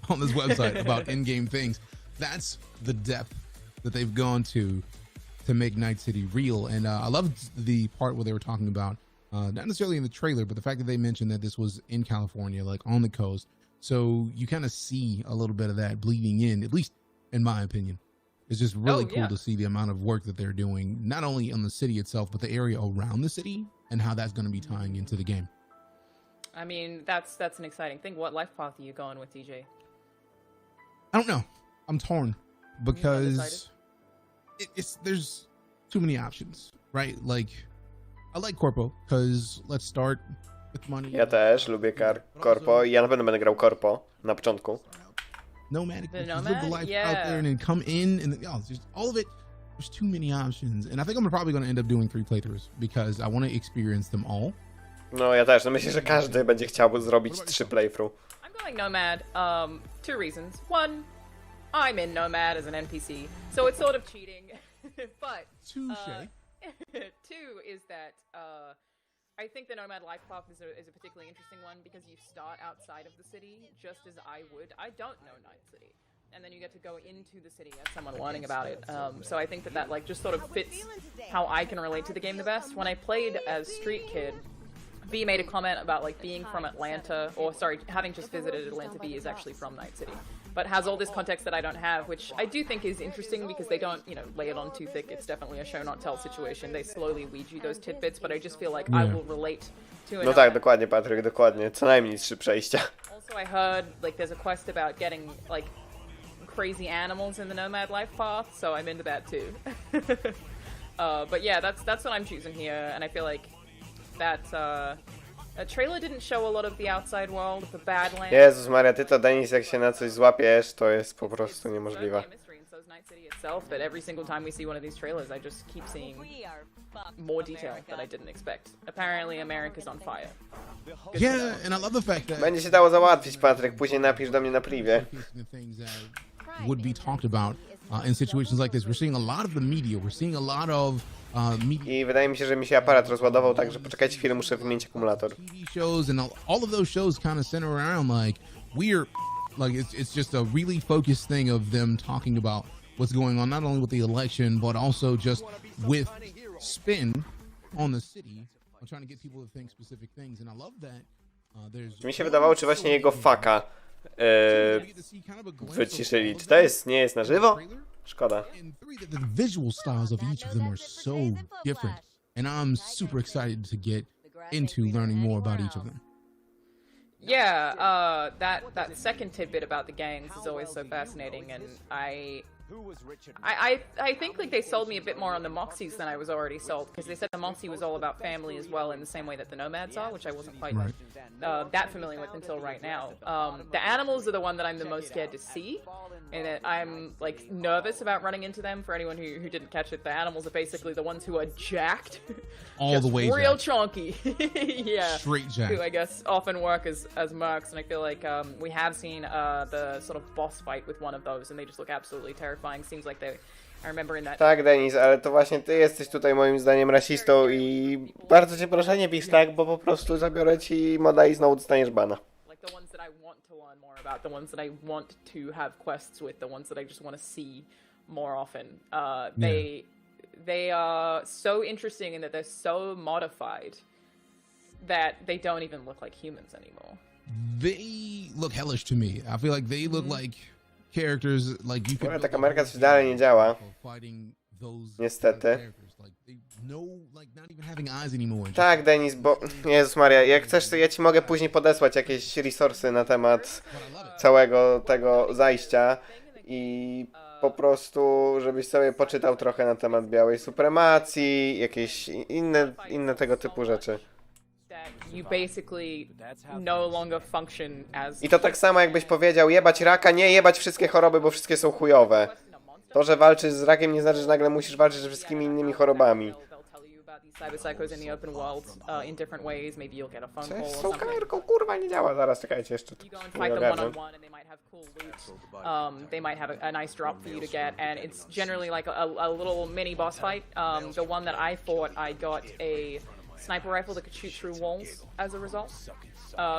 on this website about in-game things. That's the depth that they've gone to to make Night City real. And I loved the part where they were talking about, not necessarily in the trailer, but the fact that they mentioned that this was in California, like on the coast. So you kind of see a little bit of that bleeding in, at least in my opinion. It's just really cool to see the amount of work that they're doing, not only on the city itself, but the area around the city and how that's going to be tying into the game. I mean, that's an exciting thing. What life path are you going with, DJ? I don't know. I'm torn because there's too many options, right? Like, I like Corpo because let's start with money. Ja też lubię Corpo i ja na pewno będę grał Corpo na początku. Nomadic, live the life out there and then come in and just all of it. There's too many options, and I think I'm probably going to end up doing 3 playthroughs because I want to experience them all. No ja też. No myślę, że każdy będzie chciał zrobić 3 playthrough. I'm going Nomad. 2 reasons. 1, I'm in Nomad as an NPC, so it's sort of cheating. But 2 is that I think the Nomad life path is a particularly interesting one because you start outside of the city, just as I would. I don't know Night City, and then you get to go into the city as someone learning about it. So I think that like just sort of fits how I can relate to the game the best. When I played as Street Kid, V made a comment about like being from Atlanta, or sorry, having just visited Atlanta. V is actually from Night City, but has all this context that I don't have, which I do think is interesting because they don't, you know, lay it on too thick. It's definitely a show not tell situation. They slowly weed you those tidbits, but I just feel like I will relate to it. No tak, dokładnie, Patryk, dokładnie. Co najmniej 3 przejścia. Also, I heard like there's a quest about getting like crazy animals in the Nomad life path, so I'm into that too. But yeah, that's what I'm choosing here, and I feel like that trailer didn't show a lot of the outside world, the Badlands. Jezus Maria, ty to Denis, jak się na coś złapiesz, to jest po prostu niemożliwe. Night City itself, but every single time we see one of these trailers, I just keep seeing more detail that I didn't expect. Apparently, America's on fire. Yeah, and I love the fact that będzie się dało załatwić, Patryk. Później napisz do mnie na privie. Would be talked about in situations like this. We're seeing a lot of the media. We're seeing a lot of media. I wydaje mi się, że mi się aparat rozładował, także poczekajcie chwilę, muszę wymienić akumulator. TV shows and all of those shows kind of center around like we're like it's just a really focused thing of them talking about what's going on, not only with the election, but also just with spin on the city, on trying to get people to think specific things. And I love that. Mi się wydawało, czy właśnie jego faka wyciszyli. Czy to nie jest na żywo? Szkoda. The visual styles of each of them are so different, and I'm super excited to get into learning more about each of them. Yeah, that second tidbit about the gangs is always so fascinating, and I think like they sold me a bit more on the Moxies than I was already sold, because they said the Moxie was all about family as well in the same way that the Nomads are, which I wasn't quite that familiar with until right now. The animals are the one that I'm the most scared to see, and that I'm like nervous about running into them. For anyone who didn't catch it, the animals are basically the ones who are jacked, all the way real jacked. chunky, yeah, straight jacked. Who I guess often work as mercs, and I feel like we have seen the sort of boss fight with one of those, and they just look absolutely terrifying. Seems like they. I remember in that. Tak, Denis, ale to właśnie ty jesteś tutaj moim zdaniem rasistą i bardzo cię proszę, nie pisz tak, bo po prostu zabiorę ci moda i znowu dostaniesz bana. Like the ones that I want to learn more about, the ones that I want to have quests with, the ones that I just want to see more often. They are so interesting in that they're so modified that they don't even look like humans anymore. They look hellish to me. I feel like they look like characters like you could. Ta kamerka coś dalej nie działa. Niestety. Tak, Denis, bo Jezus Maria, jak chcesz, to ja ci mogę później podesłać jakieś resursy na temat całego tego zajścia i po prostu, żebyś sobie poczytał trochę na temat białej supremacji, jakieś inne tego typu rzeczy. I to tak samo jakbyś powiedział, jebać raka, nie jebać wszystkie choroby, bo wszystkie są chujowe. To, że walczysz z rakiem, nie znaczy, że nagle musisz walczyć ze wszystkimi innymi chorobami. Cześć, z tą kamerką, kurwa, nie działa. Zaraz, czekajcie jeszcze. They might have a nice drop for you to get, and it's generally like a little mini boss fight. The one that I fought, I got a sniper rifle that could shoot through walls as a result.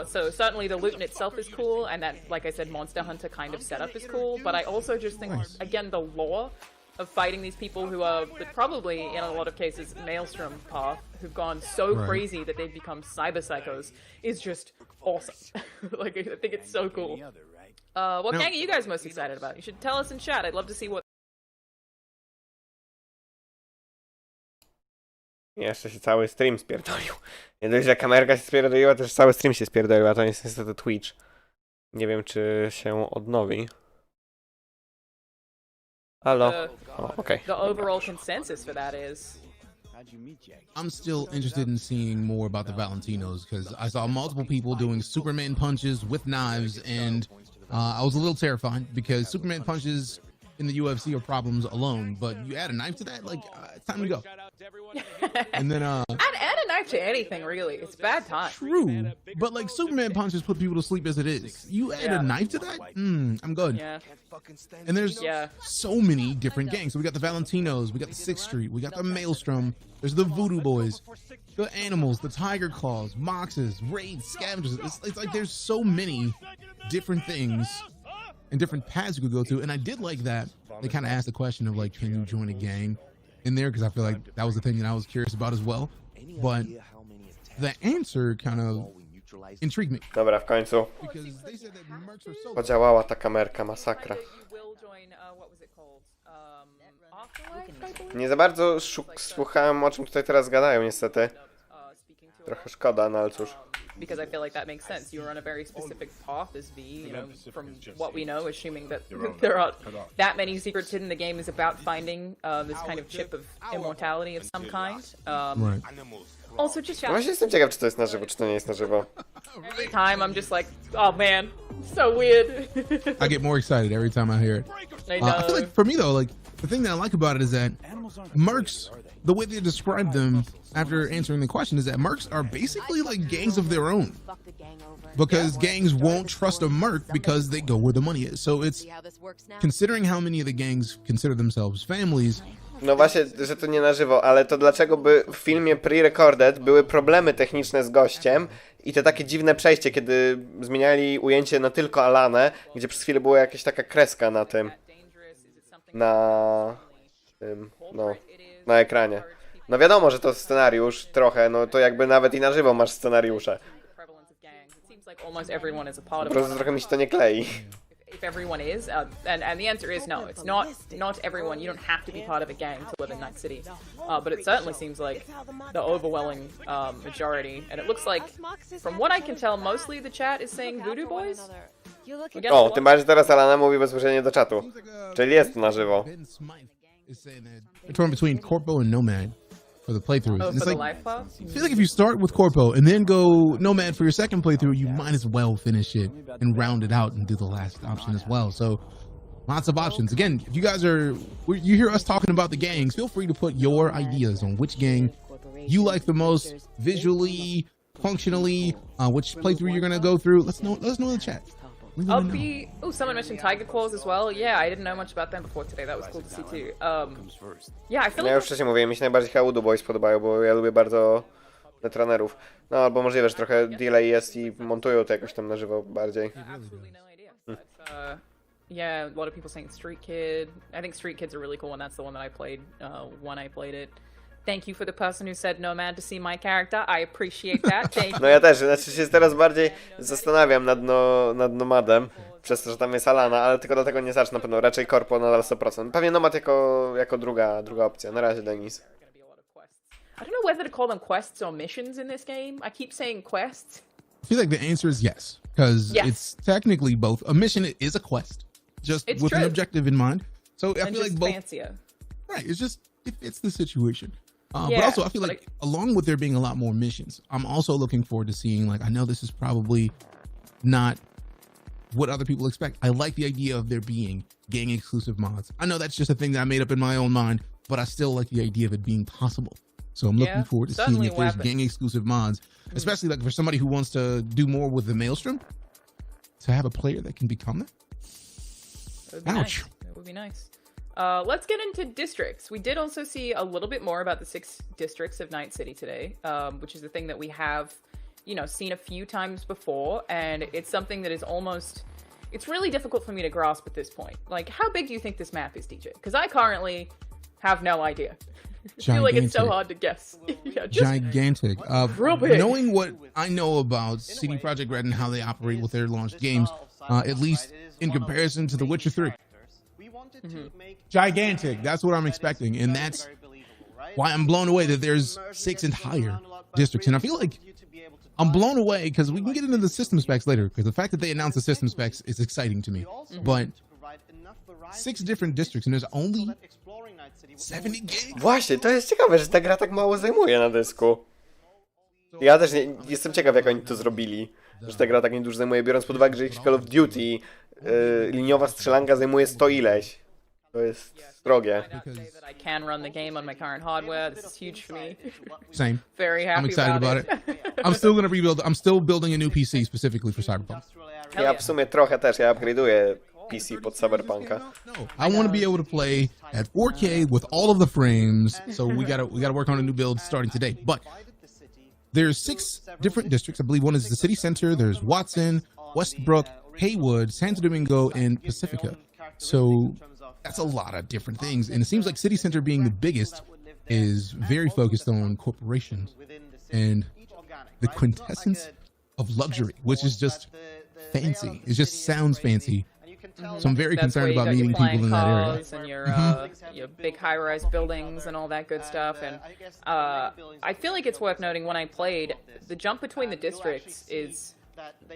So certainly the loot in itself is cool, and that, like I said, Monster Hunter kind of setup is cool, but I also just think, again, the lore of fighting these people who are probably, in a lot of cases, Maelstrom path, who've gone so crazy that they've become cyber psychos, is just awesome. Like, I think it's so cool. What gang are you guys most excited about? You should tell us in chat. I'd love to see what... Jeszcze się cały stream spierdolił. Nie dość, że kamerka się spierdoliła, też cały stream się spierdolił, a to jest niestety Twitch. Nie wiem, czy się odnowi. Halo? Okay. The overall consensus for that is... I'm still interested in seeing more about the Valentinos because I saw multiple people doing Superman punches with knives, and I was a little terrified because Superman punches in the UFC are problems alone, but you add a knife to that, like, it's time to go. And then add a knife to anything, really. It's bad time. True, but like Superman punches put people to sleep as it is. You add a knife to that? I'm good. Yeah. And there's so many different gangs. So we got the Valentinos, we got the 6th Street, we got the Maelstrom, there's the Voodoo Boys, the Animals, the Tiger Claws, Moxes, Raids, Scavengers. It's like there's so many different things and different paths you could go to. And I did like that they kind of asked the question of like, can you join a gang in there? Because I feel like that was the thing that I was curious about as well. But the answer kind of intrigued me. Dobra, w końcu podziałała ta kamerka, masakra. Nie za bardzo słuchałem, o czym tutaj teraz gadają, niestety. Trochę szkoda, no ale cóż. Because I feel like that makes sense. You were on a very specific path as V, you know, from what we know, assuming that there aren't that many secrets hidden. The game is about finding this kind of chip of immortality of some kind. Right. Also, just Właśnie jestem ciekaw, czy to jest na żywo, czy to nie jest na żywo. every time I'm just like, oh man, so weird. I get more excited every time I hear it. I know. I feel like for me though, like the thing that I like about it is that mercs, the way they describe them after answering the question is that mercs are basically like gangs of their own. Because gangs won't trust a merc because they go where the money is. So it's considering how many of the gangs consider themselves families. No właśnie, że to nie na żywo, ale to dlaczego by w filmie pre-recorded były problemy techniczne z gościem i te takie dziwne przejście, kiedy zmieniali ujęcie na tylko Alanę, gdzie przez chwilę była jakaś taka kreska na tym, na ekranie. No wiadomo, że to scenariusz trochę, no to jakby nawet i na żywo masz scenariusze. Po prostu trochę mi się to nie klei. If everyone is, and the answer is no, it's not everyone. You don't have to be part of a gang to live in Night City, but it certainly seems like the overwhelming majority, and it looks like, from what I can tell, mostly the chat is saying Voodoo Boys. O, tym bardziej teraz Alana mówi bezpośrednio do czatu, czyli jest na żywo. They're torn between Corpo and Nomad for the playthrough. Oh, and it's for like, the life path? I feel like if you start with Corpo and then go Nomad for your second playthrough, you might as well finish it and round it out and do the last option as well. So lots of options. Again, if you guys you hear us talking about the gangs, feel free to put your ideas on which gang you like the most visually, functionally, which playthrough you're gonna go through. Let us know in the chat. Oh, someone mentioned Tiger Claws as well. Yeah, I didn't know much about them before today. That was cool to see too. Yeah, I feel Ja już wcześniej mówiłem, mi się najbardziej Voodoo Boys podobają, bo ja lubię bardzo netrunnerów. No albo możliwe, że trochę delay jest i montują to jakoś tam na żywo bardziej. Yeah, a lot of people saying Street Kid. I think Street Kid's a really cool one. That's the one that I played when I played it. Thank you for the person who said Nomad to see my character. I appreciate that. Thank you. No ja też, znaczy się teraz bardziej zastanawiam nad Nomadem, przez to, że tam jest Alana, ale tylko dlatego nie zacznę na pewno, raczej Corpo nadal 100%. Pewnie Nomad jako druga opcja. Na razie, Denis. I don't know whether to call them quests or missions in this game. I keep saying quests. I feel like the answer is yes, because it's technically both. A mission is a quest, just with an objective in mind. So I feel like both. Fancier. Right, it fits the situation. But also, I feel like along with there being a lot more missions, I'm also looking forward to seeing, like, I know this is probably not what other people expect. I like the idea of there being gang exclusive mods. I know that's just a thing that I made up in my own mind, but I still like the idea of it being possible. So I'm looking forward to seeing if there's gang exclusive mods, especially like for somebody who wants to do more with the Maelstrom, to have a player that can become that. Ouch. That would be nice. Let's get into districts. We did also see a little bit more about the 6 districts of Night City today, which is the thing that we have, seen a few times before, and it's something that is almost, it's really difficult for me to grasp at this point. Like, how big do you think this map is, DJ? Because I currently have no idea. I feel like it's so hard to guess. Yeah, Gigantic. Real big. Knowing what I know about CD Projekt Red and how they operate with their launched games, at least in comparison to The Witcher 3. Gigantic. That's what I'm expecting, and that's why I'm blown away that there's 6 entire districts. And I feel like I'm blown away because we can get into the system specs later, because the fact that they announced the system specs is exciting to me. But 6 different districts and there's only 70 gigs. Właśnie, to jest ciekawe, że ta gra tak mało zajmuje na dysku. Ja też jestem ciekaw, jak oni to zrobili, że ta gra tak niedużo zajmuje, biorąc pod uwagę, że jakiś Call of Duty liniowa strzelanka zajmuje 100 ileś. To jest drogie. I can run the game on my current hardware. This is huge for me. Same. Very happy I'm excited about it. I'm still gonna rebuild. I'm still building a new PC specifically for Cyberpunk. Ja w sumie trochę też, ja upgrade'uję PC pod Cyberpunk'a. I want to be able to play at 4K with all of the frames, so we gotta work on a new build starting today. But there's 6 different districts. I believe one is the city center. There's Watson, Westbrook, Haywood, Santo Domingo, and Pacifica. So that's a lot of different things, and it seems like city center being the biggest is very focused on corporations and the quintessence of luxury, which is just fancy. It just sounds fancy. So I'm very concerned about meeting people in that area. And your big high-rise buildings and all that good stuff. And I feel like it's worth noting, when I played, the jump between the districts is,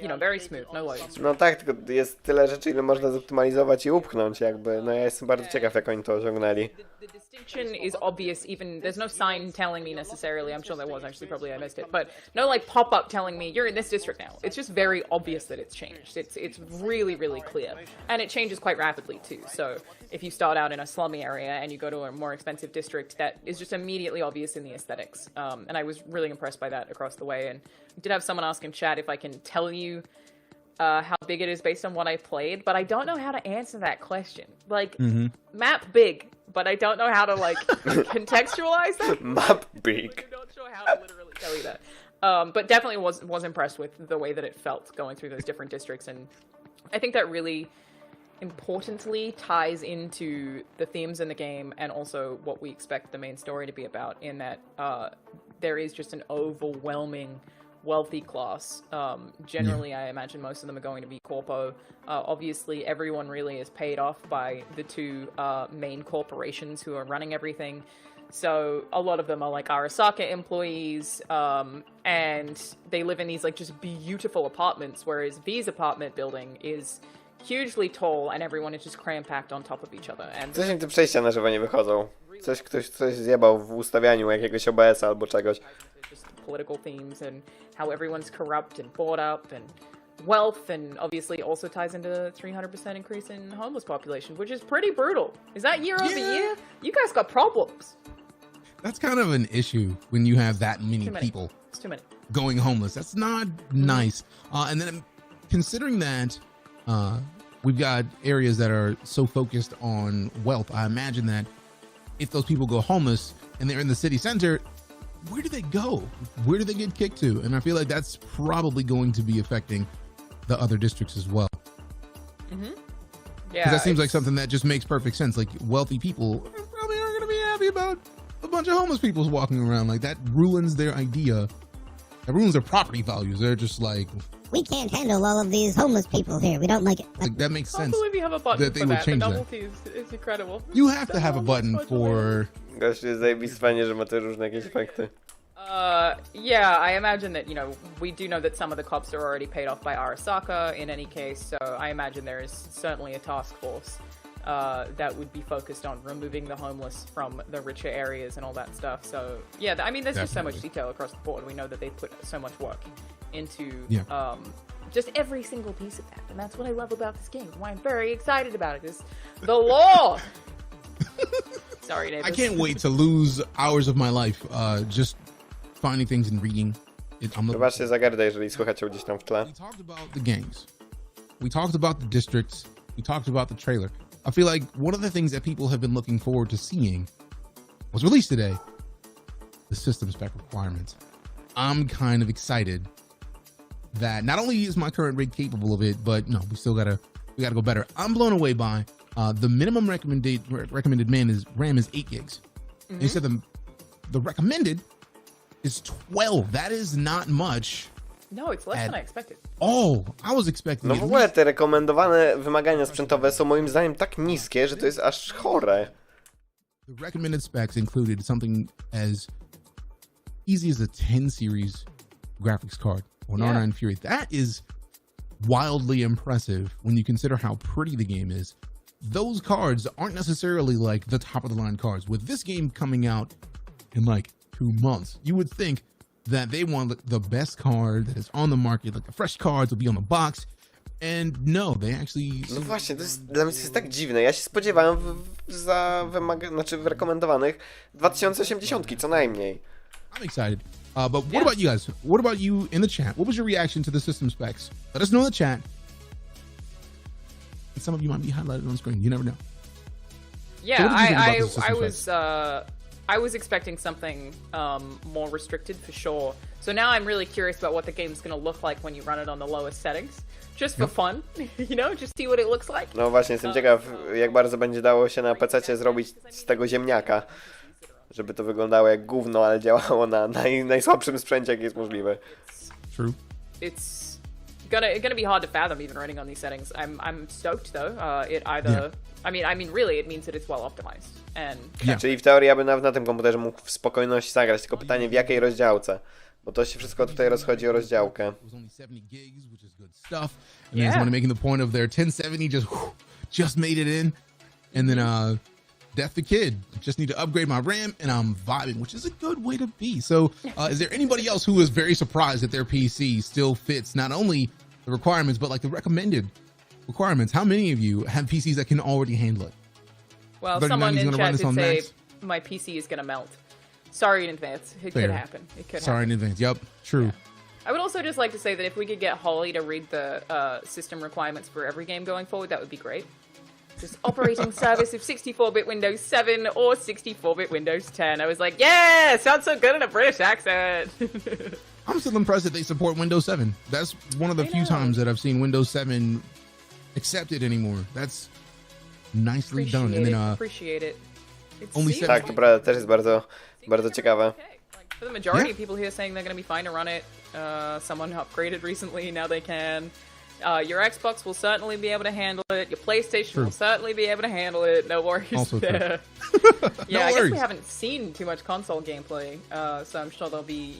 you know, very smooth, no loading. No tak, tylko jest tyle rzeczy, ile można zoptymalizować i upchnąć jakby. No ja jestem bardzo ciekaw, jak oni to osiągnęli. The distinction is obvious, even there's no sign telling me necessarily. I'm sure there was, actually, probably I missed it, but no like pop-up telling me you're in this district now. It's just very obvious that it's changed. It's really, really clear, and it changes quite rapidly too. So if you start out in a slummy area and you go to a more expensive district, that is just immediately obvious in the aesthetics. And I was really impressed by that across the way. And I did have someone ask in chat if I can tell you how big it is based on what I played, but I don't know how to answer that question. Like, map big, but I don't know how to, like, contextualize that. Map big. I'm not sure how to literally tell you that. But definitely was impressed with the way that it felt going through those different districts, and I think that really importantly ties into the themes in the game and also what we expect the main story to be about, in that there is just an overwhelming wealthy class. Generally, I imagine most of them are going to be corpo. Obviously, everyone really is paid off by the 2 main corporations who are running everything. So a lot of them are like Arasaka employees, and they live in these like just beautiful apartments, whereas V's apartment building is hugely tall and everyone is just cram-packed on top of each other. And coś mi te przejścia na żywo nie wychodzą. Ktoś coś zjebał w ustawianiu jakiegoś OBS-a albo czegoś. Political themes and how everyone's corrupt and bought up, and wealth, and obviously also ties into the 300% increase in homeless population, which is pretty brutal. Is that year over year? You guys got problems. That's kind of an issue when you have that many people It's too many. going homeless. That's not nice. And then considering that we've got areas that are so focused on wealth, I imagine that if those people go homeless and they're in the city center, where do they go? Where do they get kicked to? And I feel like that's probably going to be affecting the other districts as well. Yeah, because that seems like something that just makes perfect sense. Like, wealthy people probably aren't going to be happy about a bunch of homeless people walking around. Like, that ruins their idea. That ruins their property values. They're just like, we can't handle all of these homeless people here. We don't like it. Like, that makes sense. I believe you have a button that they for would that. change The that. novelty is incredible. You have to have a button for... Gościu jest zajebiste fajnie, że ma te różne jakieś efekty. Yeah, I imagine that, you know, we do know that some of the cops are already paid off by Arasaka in any case, so I imagine there is certainly a task force that would be focused on removing the homeless from the richer areas and all that stuff. So, yeah, I mean, there's just so much detail across the board. We know that they put so much work into just every single piece of that, and that's what I love about this game. Why I'm very excited about it is the lore! Sorry, neighbors. I can't wait to lose hours of my life just finding things and reading. Zobaczcie Zagardę, jeżeli słychać gdzieś tam w tle. We talked about the gangs. We talked about the districts. We talked about the trailer. I feel like one of the things that people have been looking forward to seeing was released today. The system spec requirements. I'm kind of excited that not only is my current rig capable of it, but no, we still gotta We got to go better. I'm blown away by the minimum recommended RAM is 8 gigs. And he said the recommended is 12. That is not much. No, it's less than I expected. Oh, I was expecting. No w ogóle te rekomendowane wymagania sprzętowe są moim zdaniem tak niskie, że to jest aż chore. The recommended specs included something as easy as a 10 series graphics card or an R9 Fury. That is wildly impressive when you consider how pretty the game is. Those cards aren't necessarily like the top of the line cards. With this game coming out in like 2 months, you would think that they want the best card that is on the market, like the fresh cards will be on the box, and no, they actually... No właśnie, to jest, dla mnie to jest tak dziwne. Ja się spodziewałem w rekomendowanych 2080 co najmniej. I'm excited. But what about you guys? What about you in the chat? What was your reaction to the system specs? Let us know in the chat. And some of you might be highlighted on screen. You never know. Yeah, so I was expecting something more restricted for sure. So now I'm really curious about what the game's going to look like when you run it on the lowest settings. Just for fun, you know, just see what it looks like. No właśnie, jestem ciekaw, jak bardzo będzie dało się na PC-cie zrobić z tego ziemniaka. Żeby to wyglądało jak gówno, ale działało na najsłabszym sprzęcie, jak jest możliwe. True. It's gonna be hard to fathom even running on these settings. I'm stoked though. It either I mean really it means that it's well optimized. And Czyli w teorii ja bym nawet na tym komputerze mógł w spokojności zagrać, tylko pytanie w jakiej rozdziałce. Bo to się wszystko tutaj rozchodzi o rozdziałkę. And then someone making the point of their 1070 just made it in. And then Death the Kid. Just need to upgrade my RAM and I'm vibing, which is a good way to be. So is there anybody else who is very surprised that their PC still fits not only the requirements, but like the recommended requirements? How many of you have PCs that can already handle it? Well, someone in chat did say my PC is going to melt. Sorry in advance. It could happen. Sorry in advance. Yep, true. Yeah. I would also just like to say that if we could get Holly to read the system requirements for every game going forward, that would be great. Just operating service of 64-bit Windows 7 or 64-bit Windows 10. I was like, yeah, sounds so good in a British accent. I'm still impressed that they support Windows 7. That's one of the few times that I've seen Windows 7 accepted anymore. That's nicely done. And then appreciate it. Only tak, to prawda, też jest bardzo ciekawe. For the majority of people here saying they're going to be fine to run it. Someone upgraded recently, now they can. Your Xbox will certainly be able to handle it. Your PlayStation will certainly be able to handle it. No worries also there. No I worries. guess we haven't seen too much console gameplay, so I'm sure there'll be,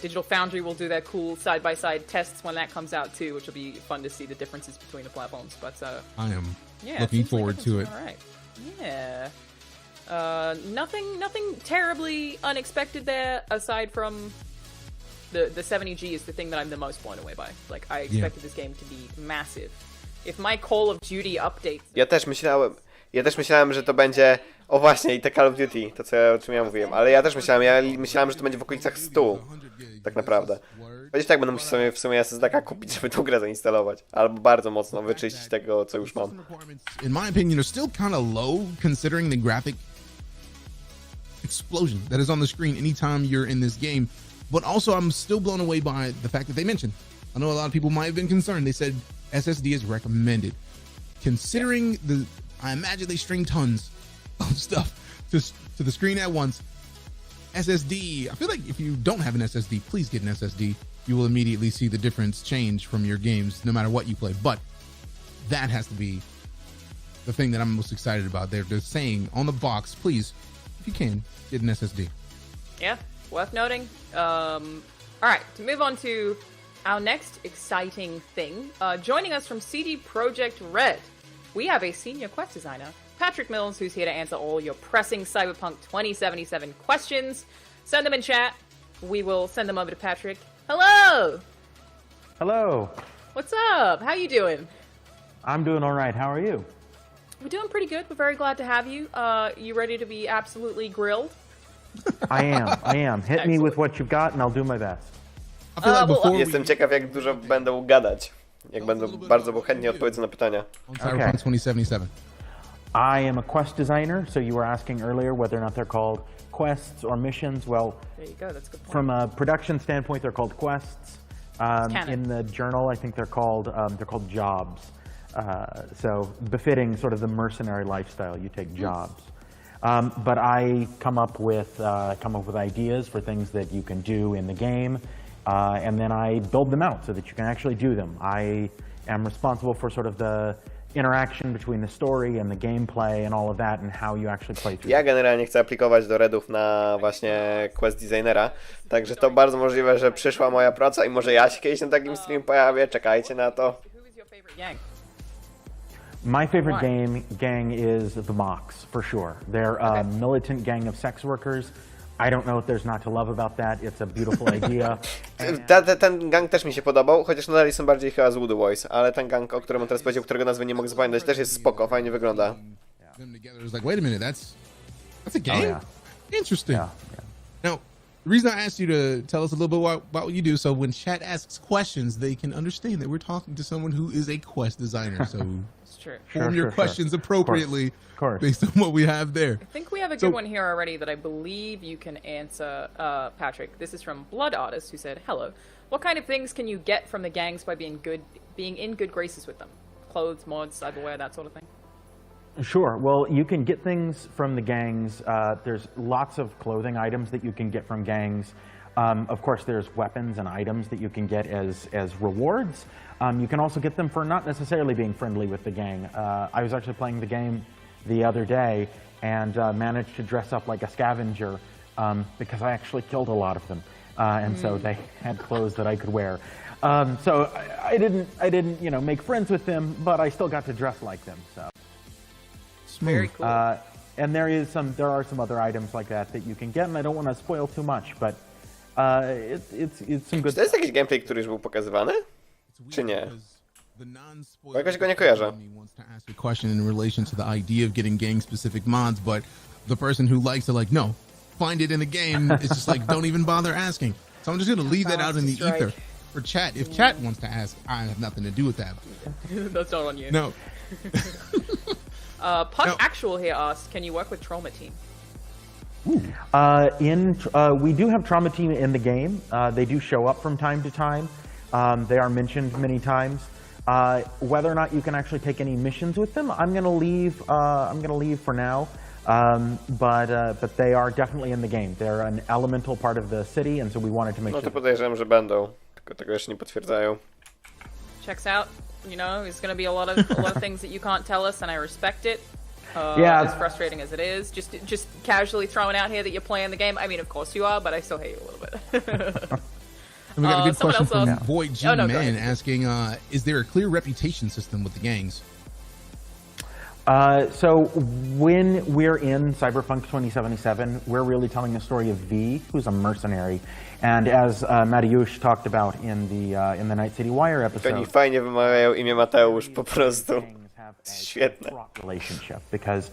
Digital Foundry will do their cool side-by-side tests when that comes out too, which will be fun to see the differences between the platforms. But I am looking forward to it. All right. Yeah. Nothing terribly unexpected there, aside from the 70G is the thing that I'm the most blown away by. Like, I expected this game to be massive. If my Call of Duty updates... Ja też myślałem, że to będzie... O właśnie, i te Call of Duty, o czym ja mówiłem. Ale ja też myślałem, że to będzie w okolicach 100. Tak naprawdę. Chociaż tak będę musiał sobie w sumie SSD-ka kupić, żeby tą grę zainstalować. Albo bardzo mocno wyczyścić tego, co już mam. In my opinion, are still kind of low considering the graphic explosion that is on the screen anytime you're in this game. But also, I'm still blown away by the fact that they mentioned. I know a lot of people might have been concerned. They said SSD is recommended. Considering I imagine they string tons of stuff to the screen at once. SSD, I feel like if you don't have an SSD, please get an SSD. You will immediately see the difference change from your games, no matter what you play. But that has to be the thing that I'm most excited about. They're just saying on the box, please, if you can, get an SSD. Yeah, worth noting. All right, to move on to our next exciting thing. Joining us from CD Projekt Red, we have a senior quest designer, Patrick Mills, who's here to answer all your pressing Cyberpunk 2077 questions. Send them in chat. We will send them over to Patrick. Hello! Hello. What's up? How you doing? I'm doing all right. How are you? We're doing pretty good. We're very glad to have you. You ready to be absolutely grilled? I am. Hit me with what you've got and I'll do my best. Jestem ciekaw, jak dużo będą gadać. Jak będą bardzo chętnie odpowiedzą na pytania. Cyberpunk 2077. I am a quest designer, so you were asking earlier whether or not they're called quests or missions. Well, there you go. That's a good point. From a production standpoint, they're called quests. In the journal, I think they're called jobs. So befitting sort of the mercenary lifestyle, you take jobs. But I come up with ideas for things that you can do in the game, and then I build them out so that you can actually do them. I am responsible for sort of the interaction between the story and the gameplay and all of that and how you actually play through. Ja generalnie chcę aplikować do Redów na właśnie quest designera, także to bardzo możliwe, że przyszła moja praca i może ja się kiedyś na takim streamie pojawię, czekajcie na to. My favorite gang is the Mox, for sure. They're a militant gang of sex workers. I don't know what there's not to love about that. It's a beautiful idea. Ten gang też mi się podobał, chociaż nadal są bardziej chyba z Wood Boys, ale ten gang, o którym on teraz powiedział, którego nazwy nie mogę zapamiętać, też jest spoko, fajnie wygląda. It's like, wait a minute, that's a game? Oh, yeah. Interesting. Yeah. Now, the reason I asked you to tell us a little bit about what you do, so when chat asks questions, they can understand that we're talking to someone who is a quest designer, so form your questions appropriately based on what we have there. I think we have a good one here already that I believe you can answer, Patrick. This is from Blood Artist, who said, "Hello. What kind of things can you get from the gangs by being in good graces with them? Clothes, mods, cyberware, that sort of thing?" Sure. Well, you can get things from the gangs. There's lots of clothing items that you can get from gangs. Of course, there's weapons and items that you can get as rewards. You can also get them for not necessarily being friendly with the gang. I was actually playing the game the other day and managed to dress up like a scavenger because I actually killed a lot of them, and so they had clothes that I could wear. So I didn't, make friends with them, but I still got to dress like them. So very cool. And there are some other items like that you can get, and I don't want to spoil too much, but it's some good. Czy to jest jakiś gameplay, który już był pokazywany? Czy nie? Bo jakoś go nie kojarzę. A question in relation to the idea of getting gang-specific mods, but the person who likes to no, find it in the game, it's just like, don't even bother asking. So I'm just going to leave that out in the ether for chat. If chat wants to ask, I have nothing to do with that. That's not on you. No. Puck Actual here asked, can you work with Trauma Team? We do have Trauma Team in the game. They do show up from time to time. They are mentioned many times. Whether or not you can actually take any missions with them, I'm gonna leave for now. But they are definitely in the game. They're an elemental part of the city, and so we wanted to make sure. No to podejrzewam, że będą, tylko tego jeszcze nie potwierdzają. Checks out. There's gonna be a lot of things that you can't tell us, and I respect it. As frustrating as it is, just casually throwing out here that you're playing the game. I mean, of course you are, but I still hate you a little bit. And we got a good question from Void G Man asking, is there a clear reputation system with the gangs? So when we're in Cyberpunk 2077, we're really telling the story of V, who's a mercenary. And as Mariusz talked about in the Night City Wire episode, oni fajnie wymawiają imię Mateusz, po prostu. Świetne. Relationship, because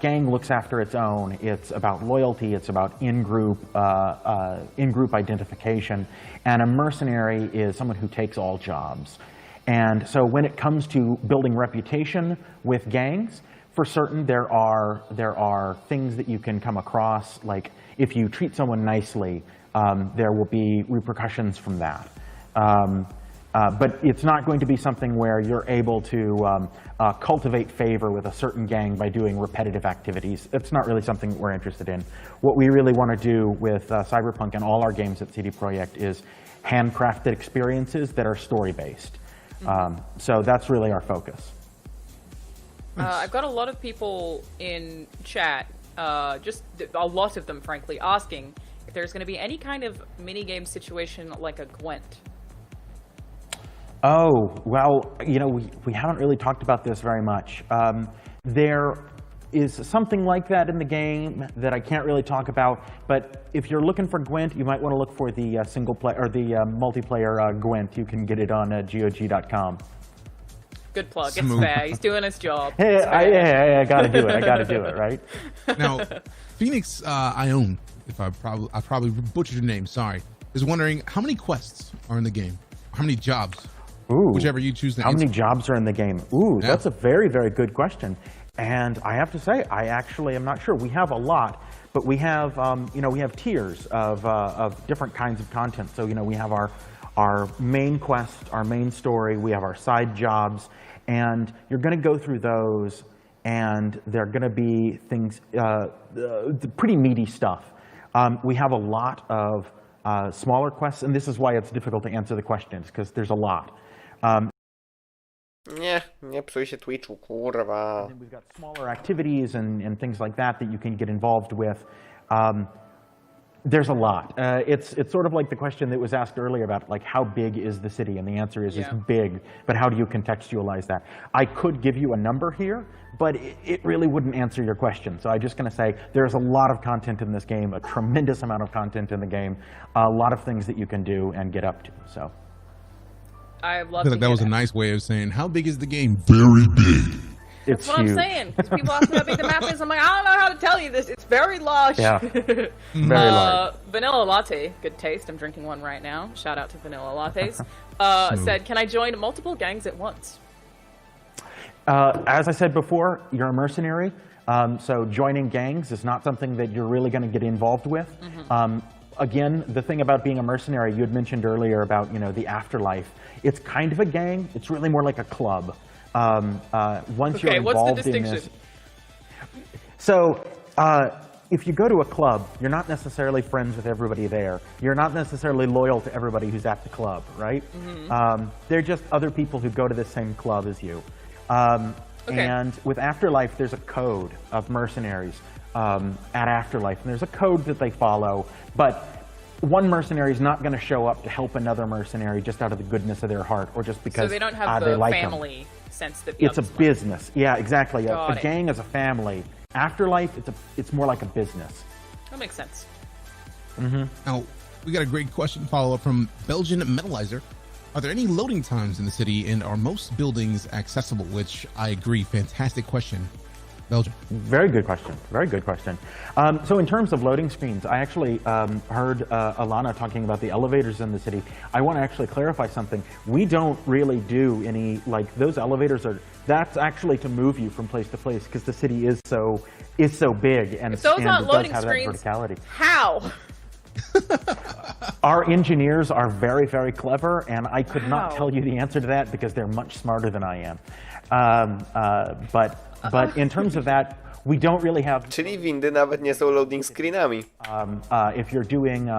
gang looks after its own. It's about loyalty. It's about in-group identification. And a mercenary is someone who takes all jobs. And so when it comes to building reputation with gangs, for certain there are things that you can come across, like if you treat someone nicely, there will be repercussions from that. But it's not going to be something where you're able to cultivate favor with a certain gang by doing repetitive activities. It's not really something that we're interested in. What we really want to do with Cyberpunk and all our games at CD Projekt is handcrafted experiences that are story-based. So that's really our focus. I've got a lot of people in chat, just a lot of them, frankly, asking if there's going to be any kind of minigame situation like a Gwent. Oh, well, we haven't really talked about this very much. There is something like that in the game that I can't really talk about, but if you're looking for Gwent, you might want to look for the single player or the multiplayer Gwent. You can get it on GOG.com. Good plug. It's fair. He's doing his job. Hey, I gotta do it. I gotta do it, right? Now, Phoenix Ione, I probably butchered your name, sorry, is wondering how many quests are in the game? How many jobs? Ooh, whichever you choose to answer. How many jobs are in the game? Ooh, yeah. That's a very, very good question. And I have to say, I actually am not sure. We have a lot, but we have, we have tiers of different kinds of content. So, we have our main quest, our main story, we have our side jobs, And you're going to go through those, and they're going to be things, pretty meaty stuff. We have a lot of smaller quests, and this is why it's difficult to answer the questions, because there's a lot. Nie psuj się Twitchu, kurwa. And we've got smaller activities and things like that that you can get involved with. There's a lot. It's sort of like the question that was asked earlier about like how big is the city, and the answer is it's big, but how do you contextualize that? I could give you a number here, but it really wouldn't answer your question. So I'm just going to say there's a lot of content in this game, a tremendous amount of content in the game, a lot of things that you can do and get up to. So I love. I feel like that was a nice way of saying how big is the game? Very big. That's what I'm saying. Because people ask me how big the map is. I'm like, I don't know how to tell you this. It's very large. Yeah. Very large. Vanilla Latte, good taste. I'm drinking one right now. Shout out to Vanilla Lattes. Said, can I join multiple gangs at once? As I said before, you're a mercenary. So joining gangs is not something that you're really going to get involved with. Again, the thing about being a mercenary, you had mentioned earlier about, the afterlife. It's kind of a gang. It's really more like a club. Once you're involved in this. So, if you go to a club, you're not necessarily friends with everybody there. You're not necessarily loyal to everybody who's at the club, right? They're just other people who go to the same club as you. And with Afterlife, there's a code of mercenaries at Afterlife, and there's a code that they follow, but one mercenary is not going to show up to help another mercenary just out of the goodness of their heart, or just because they don't have they the like family sense that it's a business. Yeah, exactly. Got A gang is a family. Afterlife, it's more like a business. That makes sense. Now, we got a great question follow-up from Belgian Metalizer. Are there any loading times in the city, and are most buildings accessible? Which I agree, fantastic question. Belgium. Very good question. Very good question. So in terms of loading screens, I actually heard Alana talking about the elevators in the city. I want to actually clarify something. We don't really do any, like, those elevators that's actually to move you from place to place, because the city is so big, and if those aren't loading does have screens, that verticality. How? Our engineers are very, very clever, and I could not tell you the answer to that because they're much smarter than I am. But in terms of that, we don't really have. Czyli windy nawet nie są loading screenami. If you're doing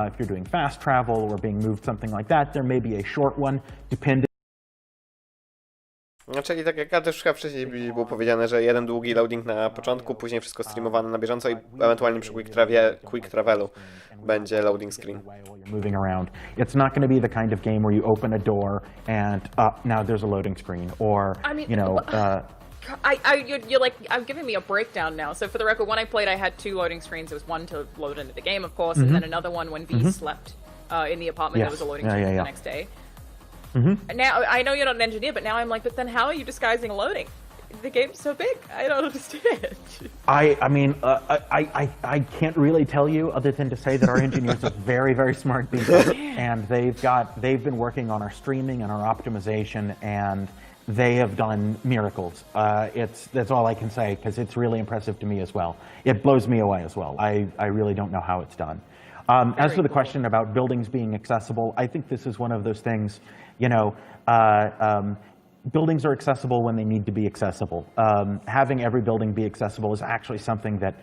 fast travel or being moved, something like that, there may be a short one, depending. No, czyli tak jak ja też chyba wcześniej było powiedziane, że jeden długi loading na początku, później wszystko streamowane na bieżąco i ewentualnie przy quick travelu będzie loading screen. Moving around. It's not going to be the kind of game where you open a door and now there's a loading screen, or I'm giving me a breakdown now. So for the record, when I played, I had two loading screens. There was one to load into the game, of course, and then another one when V slept in the apartment. There was a loading screen for the next day. Now, I know you're not an engineer, but now I'm like, but then how are you disguising a loading? The game's so big. I don't understand. I mean, I can't really tell you other than to say that our engineers are very, very smart people, and they've been working on our streaming and our optimization, and they have done miracles. That's all I can say, because it's really impressive to me as well. It blows me away as well. I really don't know how it's done. As for the question about buildings being accessible, I think this is one of those things, buildings are accessible when they need to be accessible. Having every building be accessible is actually something that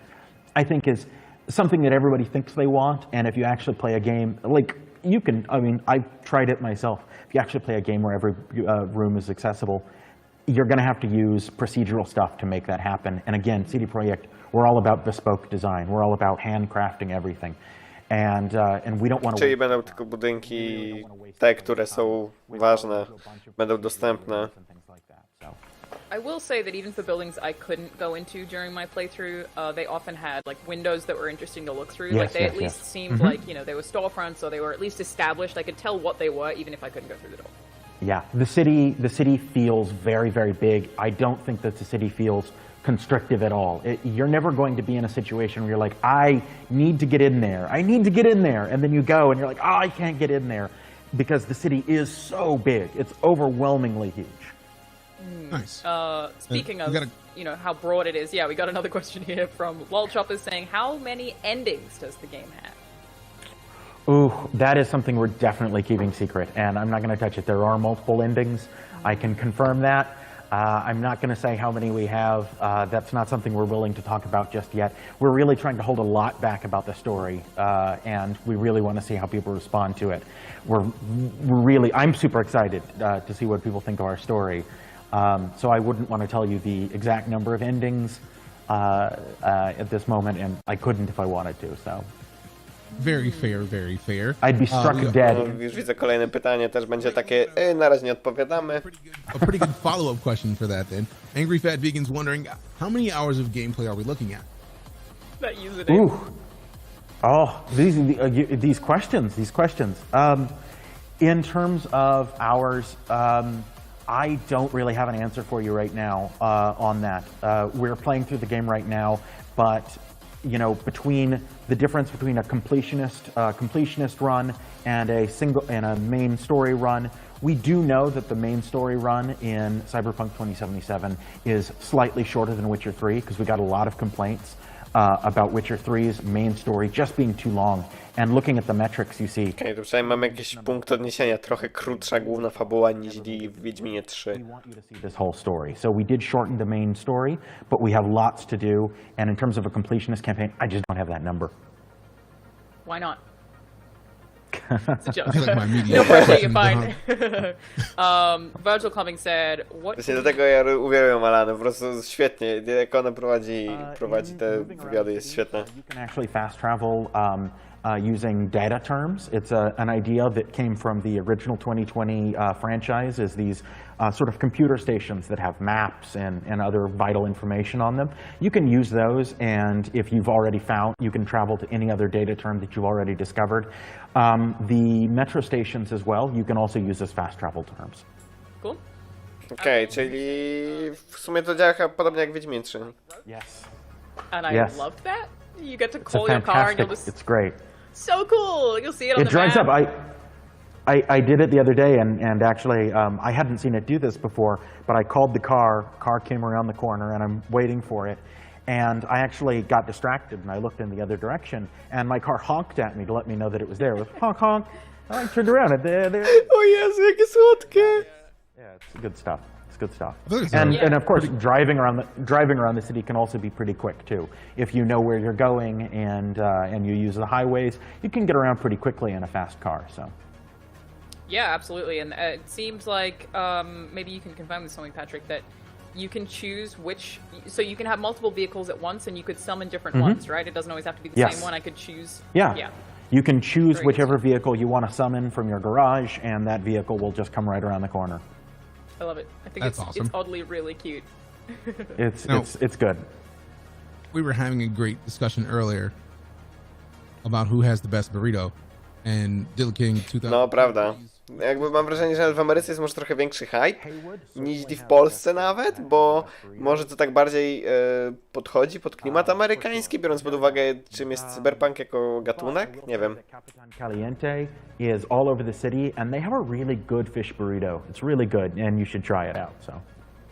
I think is something that everybody thinks they want, and if you actually play a game, like, I've tried it myself. If you actually play a game where every room is accessible, you're going to have to use procedural stuff to make that happen. And again, CD Projekt, we're all about bespoke design. We're all about handcrafting everything. And we don't want to... Czyli będą tylko budynki, te, które są ważne, będą dostępne. I will say that even for buildings I couldn't go into during my playthrough, they often had like windows that were interesting to look through. Like they at least seemed like, they were storefronts, or they were at least established. I could tell what they were even if I couldn't go through the door. Yeah, the city feels very, very big. I don't think that the city feels constrictive at all. You're never going to be in a situation where you're like, I need to get in there. I need to get in there. And then you go and you're like, oh, I can't get in there. Because the city is so big. It's overwhelmingly huge. Nice. Speaking of, how broad it is, we got another question here from Wall Choppers saying, how many endings does the game have? Ooh, that is something we're definitely keeping secret, and I'm not going to touch it. There are multiple endings. I can confirm that. I'm not going to say how many we have. That's not something we're willing to talk about just yet. We're really trying to hold a lot back about the story, and we really want to see how people respond to it. I'm super excited to see what people think of our story. So I wouldn't want to tell you the exact number of endings at this moment, and I couldn't if I wanted to, so. Very fair, very fair. I'd be struck dead. Już widzę kolejne pytanie, też będzie takie, na razie nie odpowiadamy. A pretty good follow-up question for that then. Angry Fat Vegan's wondering, how many hours of gameplay are we looking at? That username. Ooh. Oh, these questions. In terms of hours, I don't really have an answer for you right now on that. We're playing through the game right now, but you know, between the difference between a completionist run and a main story run, we do know that the main story run in Cyberpunk 2077 is slightly shorter than Witcher 3 because we got a lot of complaints about Witcher 3's main story just being too long. And looking at the metrics, you see. Okej, to przynajmniej mamy jakiś punkt odniesienia, trochę krótsza główna fabuła niż w Wiedźminie 3. We want you to see this whole story. So we did shorten the main story, but we have lots to do. And in terms of a completionist campaign, I just don't have that number. Why not? It's a joke. Like my media. No pressure, you're fine. Virgil Clubbing said, what... Właśnie dlatego ja uwielbiam Alanę, po prostu świetnie, jak ona prowadzi te wywiady, jest świetne. You can actually fast travel using data terms. It's an idea that came from the original 2020 franchise, is these sort of computer stations that have maps and other vital information on them. You can use those, and if you've already found, you can travel to any other data term that you've already discovered. The metro stations as well, you can also use as fast travel terms. Cool. Okej, czyli w sumie to działa chyba podobnie jak Wiedźmin 3. Yes. And I loved that. You get to It's call your car and you'll just... It's great. So cool! You'll see it on the drives map. up. I did it the other day, and actually, I hadn't seen it do this before, but I called the car came around the corner, and I'm waiting for it. And I actually got distracted, and I looked in the other direction, and my car honked at me to let me know that it was there. It was honk, honk. I turned around, and there. O Jezu, jakie słodkie! Yeah, it's good stuff. It's good stuff. And of course, driving around the city can also be pretty quick too. If you know where you're going and you use the highways, you can get around pretty quickly in a fast car. So. Yeah, absolutely, and it seems like maybe you can confirm this something, Patrick, that you can choose which. So you can have multiple vehicles at once, and you could summon different ones, right? It doesn't always have to be the same one. I could choose. Yeah. You can choose whichever vehicle you want to summon from your garage, and that vehicle will just come right around the corner. I love it. I think That's awesome. It's oddly really cute. It's good. We were having a great discussion earlier about who has the best burrito, and Dill King 2000. No, prawda. Jakby mam wrażenie, że w Ameryce jest może trochę większy hype niż w Polsce nawet, bo może to tak bardziej podchodzi pod klimat amerykański, biorąc pod uwagę, czym jest cyberpunk jako gatunek? Nie wiem. Caliente is all over the city, and they have a really good fish burrito. It's really good, and you should try it out. So.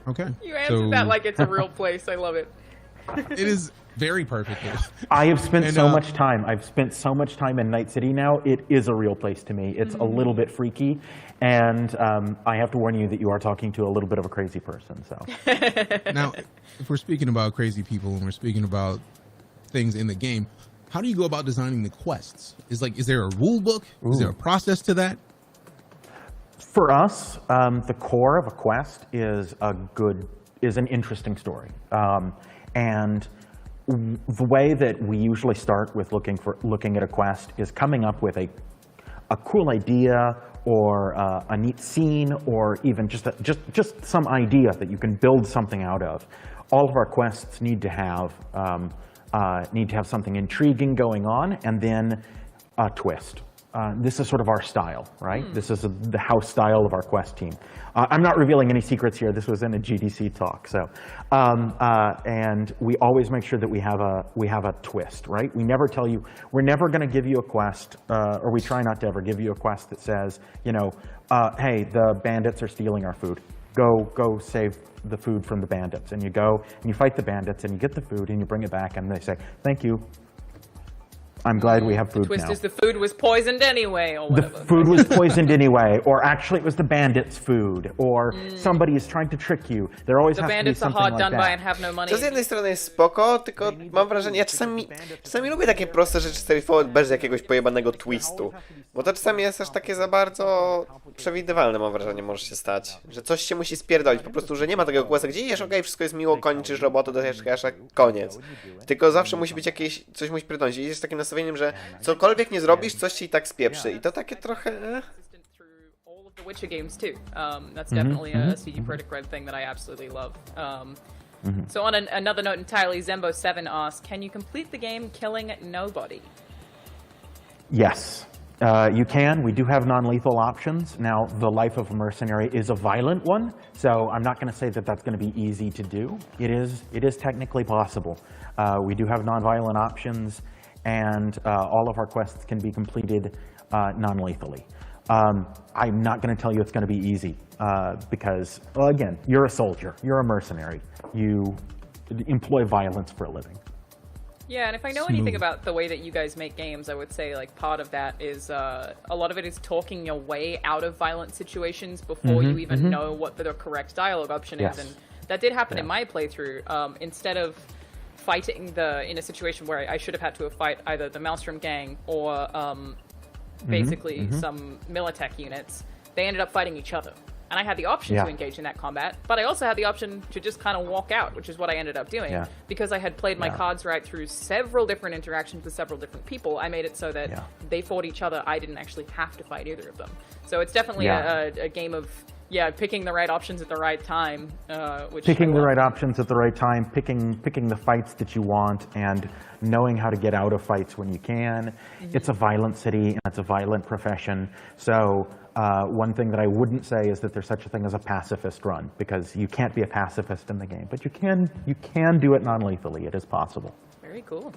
Okay. You answered that like it's a real place. I love it. It is very perfect. I have spent so much time. I've spent so much time in Night City now. It is a real place to me. It's a little bit freaky, and I have to warn you that you are talking to a little bit of a crazy person. So. Now, if we're speaking about crazy people and we're speaking about things in the game, how do you go about designing the quests? Is there a rule book? Ooh. Is there a process to that? For us, the core of a quest is an interesting story. And the way that we usually start with looking at a quest is coming up with a cool idea or a neat scene or even just some idea that you can build something out of. All of our quests need to have something intriguing going on and then a twist. This is sort of our style, right? This is the house style of our quest team. I'm not revealing any secrets here. This was in a GDC talk, so and we always make sure that we have a twist, right? We never tell you. We're never going to give you a quest, or we try not to ever give you a quest that says, hey, the bandits are stealing our food. Go save the food from the bandits, and you go and you fight the bandits, and you get the food, and you bring it back, and they say thank you. I'm glad we have food The twist now. is the food was poisoned anyway, or The whatever. food was poisoned anyway, or actually it was the bandits' food, or somebody is trying to trick you. There always The has to be bandits are something hard like done that. by and have no money. To z jednej strony jest spoko, tylko mam wrażenie, ja czasami lubię takie proste rzeczy straightforward bez jakiegoś pojebanego twistu. Bo to czasami jest aż takie za bardzo przewidywalne, mam wrażenie, może się stać. Że coś się musi spierdolić, po prostu, że nie ma takiego questa, gdzie jesz, okej, wszystko jest miło, kończysz robotę, dajesz kasza, koniec. Tylko zawsze musi być jakieś, coś musi pierdolić. Idziesz z takim nastawieniem, że cokolwiek nie zrobisz, coś ci i tak spieprzy. I to takie trochę... The Witcher games too. That's definitely a CD Projekt Red thing that I absolutely love. So on another note entirely, Zembo7 asks, can you complete the game killing nobody? Yes, you can. We do have non-lethal options. Now, the life of a mercenary is a violent one, so I'm not going to say that that's going to be easy to do. It is technically possible. We do have non-violent options, and all of our quests can be completed non-lethally. I'm not going to tell you it's going to be easy, because, well, again, you're a soldier, you're a mercenary, you employ violence for a living. Yeah, and if I know anything about the way that you guys make games, I would say like part of that is a lot of it is talking your way out of violent situations before you even know what the correct dialogue option is, and that did happen in my playthrough. Instead of fighting in a situation where I should have had to fight either the Maelstrom gang or basically some Militech units, they ended up fighting each other. And I had the option to engage in that combat, but I also had the option to just kind of walk out, which is what I ended up doing. Because I had played my cards right through several different interactions with several different people, I made it so that they fought each other. I didn't actually have to fight either of them. So it's definitely a game of, picking the right options at the right time. Picking the right options at the right time, picking the fights that you want, and knowing how to get out of fights when you can. It's a violent city, and it's a violent profession, so one thing that I wouldn't say is that there's such a thing as a pacifist run, because you can't be a pacifist in the game, but you can do it non-lethally. It is possible. Very cool.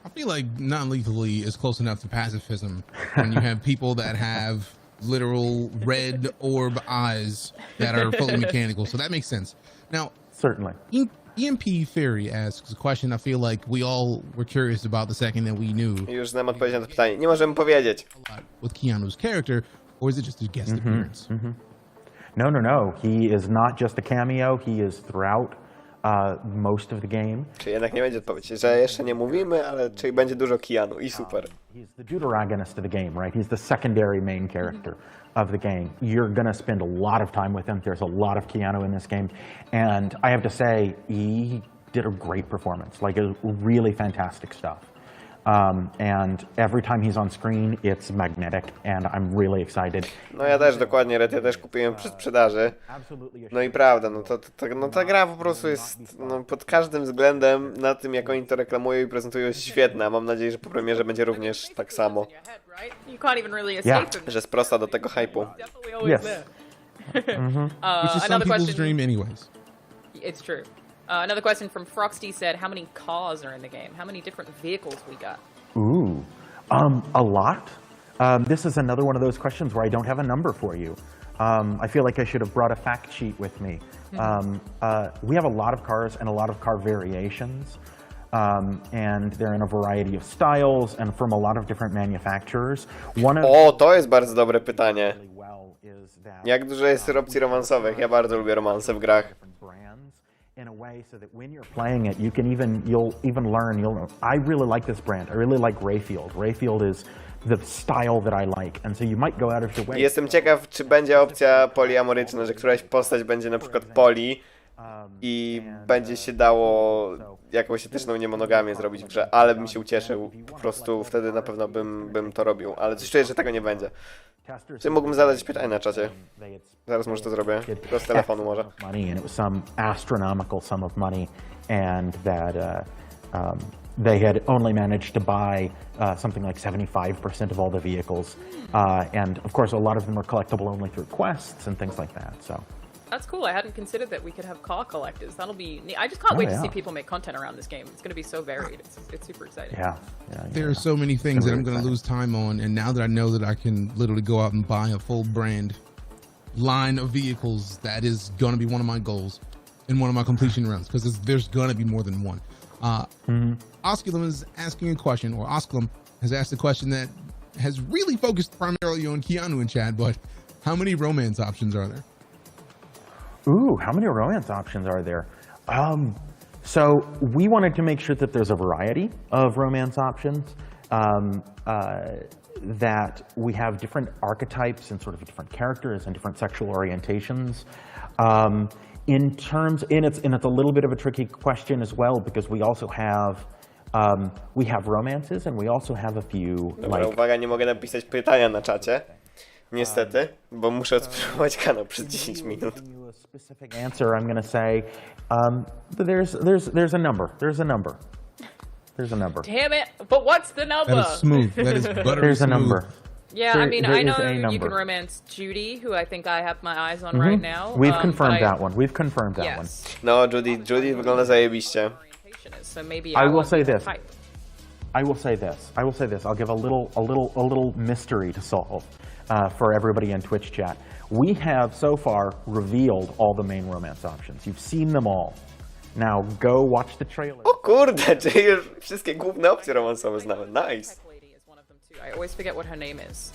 I feel like non-lethally is close enough to pacifism when you have people that have literal red orb eyes that are fully mechanical, so that makes sense. Now, certainly. EMP Fairy asks a question I feel like we all were curious about the second that we knew. Już znam odpowiedź na to pytanie. Nie możemy powiedzieć. With Keanu's character, or is it just a guest appearance? No. He is not just a cameo. He is throughout most of the game. Czyli jednak nie będzie odpowiedzi, że jeszcze nie mówimy, ale czyli będzie dużo Keanu i super. He's the deuteragonist of the game, right? He's the secondary main character of the game. You're gonna spend a lot of time with him. There's a lot of Keanu in this game, and I have to say, he did a great performance. Like, really fantastic stuff. And every time he's on screen, it's magnetic, and I'm really excited. No ja też dokładnie, Red, ja też kupiłem przy sprzedaży. No i prawda, ta gra po prostu jest pod każdym względem na tym, jak oni to reklamują i prezentują, jest świetna. Mam nadzieję, że po premierze będzie również tak samo. Że jest prosta do tego hype'u. Yes. Which is some people's dream anyways. It's true. Another question from Froxty said, how many cars are in the game? How many different vehicles we got? Ooh, a lot. This is another one of those questions where I don't have a number for you. I feel like I should have brought a fact sheet with me. We have a lot of cars and a lot of car variations. And they're in a variety of styles and from a lot of different manufacturers. O, to jest bardzo dobre pytanie. Jak dużo jest opcji romansowych? Ja bardzo lubię romanse w grach. In a way so that when you're playing it, you'll even learn, I really like this brand. I really like Rayfield. Rayfield is the style that I like, and so you might go out of your way. Jestem ciekaw, czy będzie opcja poliamoryczna, że któraś postać będzie na przykład poli i będzie się dało jakąś etyczną niemonogamię zrobić w grze, ale bym się ucieszył, po prostu wtedy na pewno bym to robił, ale coś czuję, że tego nie będzie. Czy mógłbym zadać pytanie na czacie? Zaraz może to zrobię, tylko z telefonu może. Money, and it was some astronomical sum of money, and that they had only managed to buy something like 75% of all the vehicles, and of course a lot of them are collectible only through quests and things like that. So. That's cool. I hadn't considered that we could have car collectors. That'll be neat. I just can't wait to see people make content around this game. It's going to be so varied. It's super exciting. Yeah. There are so many things that I'm going to lose time on, and now that I know that I can literally go out and buy a full brand line of vehicles, that is going to be one of my goals in one of my completion runs, because there's going to be more than one. Osculum is asking a question, or Osculum has asked a question that has really focused primarily on Keanu in chat, but how many romance options are there? Ooh, how many romance options are there? So we wanted to make sure that there's a variety of romance options, that we have different archetypes and sort of different characters and different sexual orientations. In terms, and it's a little bit of a tricky question as well, because we also have romances and we also have a few. Dobra, uwaga, nie mogę napisać pytania na czacie. Niestety, bo muszę odspróbować kanał przez 10 minut. Specific answer, I'm going to say there's a number. There's a number. There's a number. Damn it! But what's the number? That is smooth. That is buttery There's smooth. a number. Yeah, There- I mean, there I is know a you number. can romance Judy, who I think I have my eyes on right now. We've confirmed but I- that one. We've confirmed that one. Yes. No, Judy wygląda zajebiście. So maybe I will won't say be the this. type. I will say this. I'll give a little mystery to solve for everybody in Twitch chat. We have so far revealed all the main romance options. You've seen them all. Now go watch the trailer. O kurde, czyli już wszystkie główne opcje romansowe znałem. Nice. I always forget what her name is.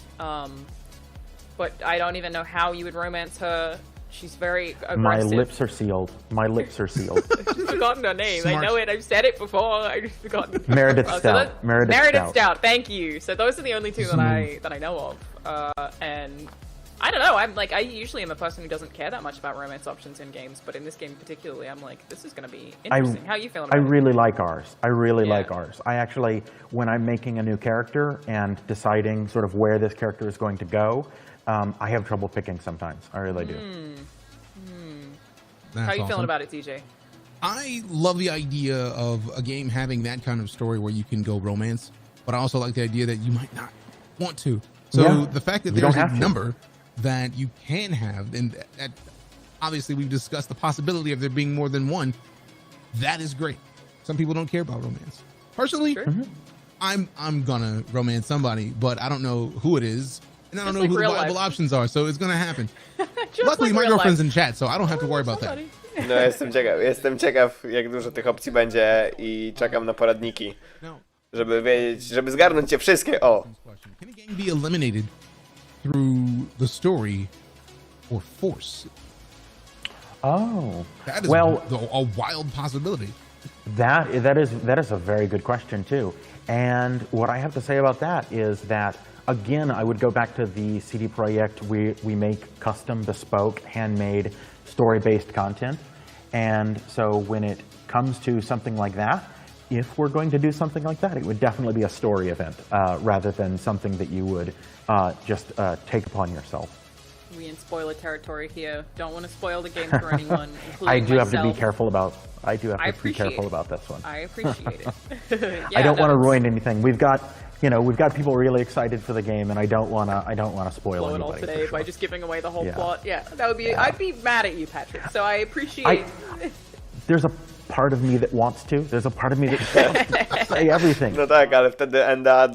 But I don't even know how you would romance her. She's very aggressive. My lips are sealed. My lips are sealed. I've forgotten her name. Smart. I know it. I've said it before. I've forgotten. Meredith So Stout. that- Meredith Stout. Thank you. So those are the only two that I know of. And I don't know. I usually am a person who doesn't care that much about romance options in games, but in this game particularly, I'm like, this is going to be interesting. How are you feeling I about it? really like ours. I really like ours. I actually, when I'm making a new character and deciding sort of where this character is going to go, I have trouble picking sometimes. I really do. How are you awesome. feeling about it, TJ? I love the idea of a game having that kind of story where you can go romance, but I also like the idea that you might not want to. So Yeah. the fact that You there's don't a have to. number that you can have, and that obviously we've discussed the possibility of there being more than one, that is great. Some people don't care about romance. Personally, I'm gonna romance somebody, but I don't know who it is, and I don't Just know like who the real viable life. options are, so it's gonna happen. Just Luckily, like my real girlfriend's life. in chat, so I don't have to worry about that. No, jestem ciekaw, jak dużo tych opcji będzie i czekam na poradniki, żeby wiedzieć, żeby zgarnąć je wszystkie. O! Can a gang be eliminated through the story or force? Oh, That is well, a wild possibility. that is a very good question too. And what I have to say about that is that, again, I would go back to the CD Projekt. We make custom, bespoke, handmade, story-based content. And so when it comes to something like that, if we're going to do something like that, it would definitely be a story event rather than something that you would just take upon yourself. We in spoiler territory here. Don't want to spoil the game for anyone, including I do have to be myself. careful about. I do have I to be careful appreciate about this one. I appreciate it. I don't want to it's- ruin anything. We've got people really excited for the game, and I don't want to spoil blow it all anybody. today for by sure. just giving away the whole Yeah. plot. Yeah, that would be. I'd be mad at you, Patrick. So I appreciate. There's a part of me that wants to. There's a part of me that wants to say everything. No tak, ale wtedy NDA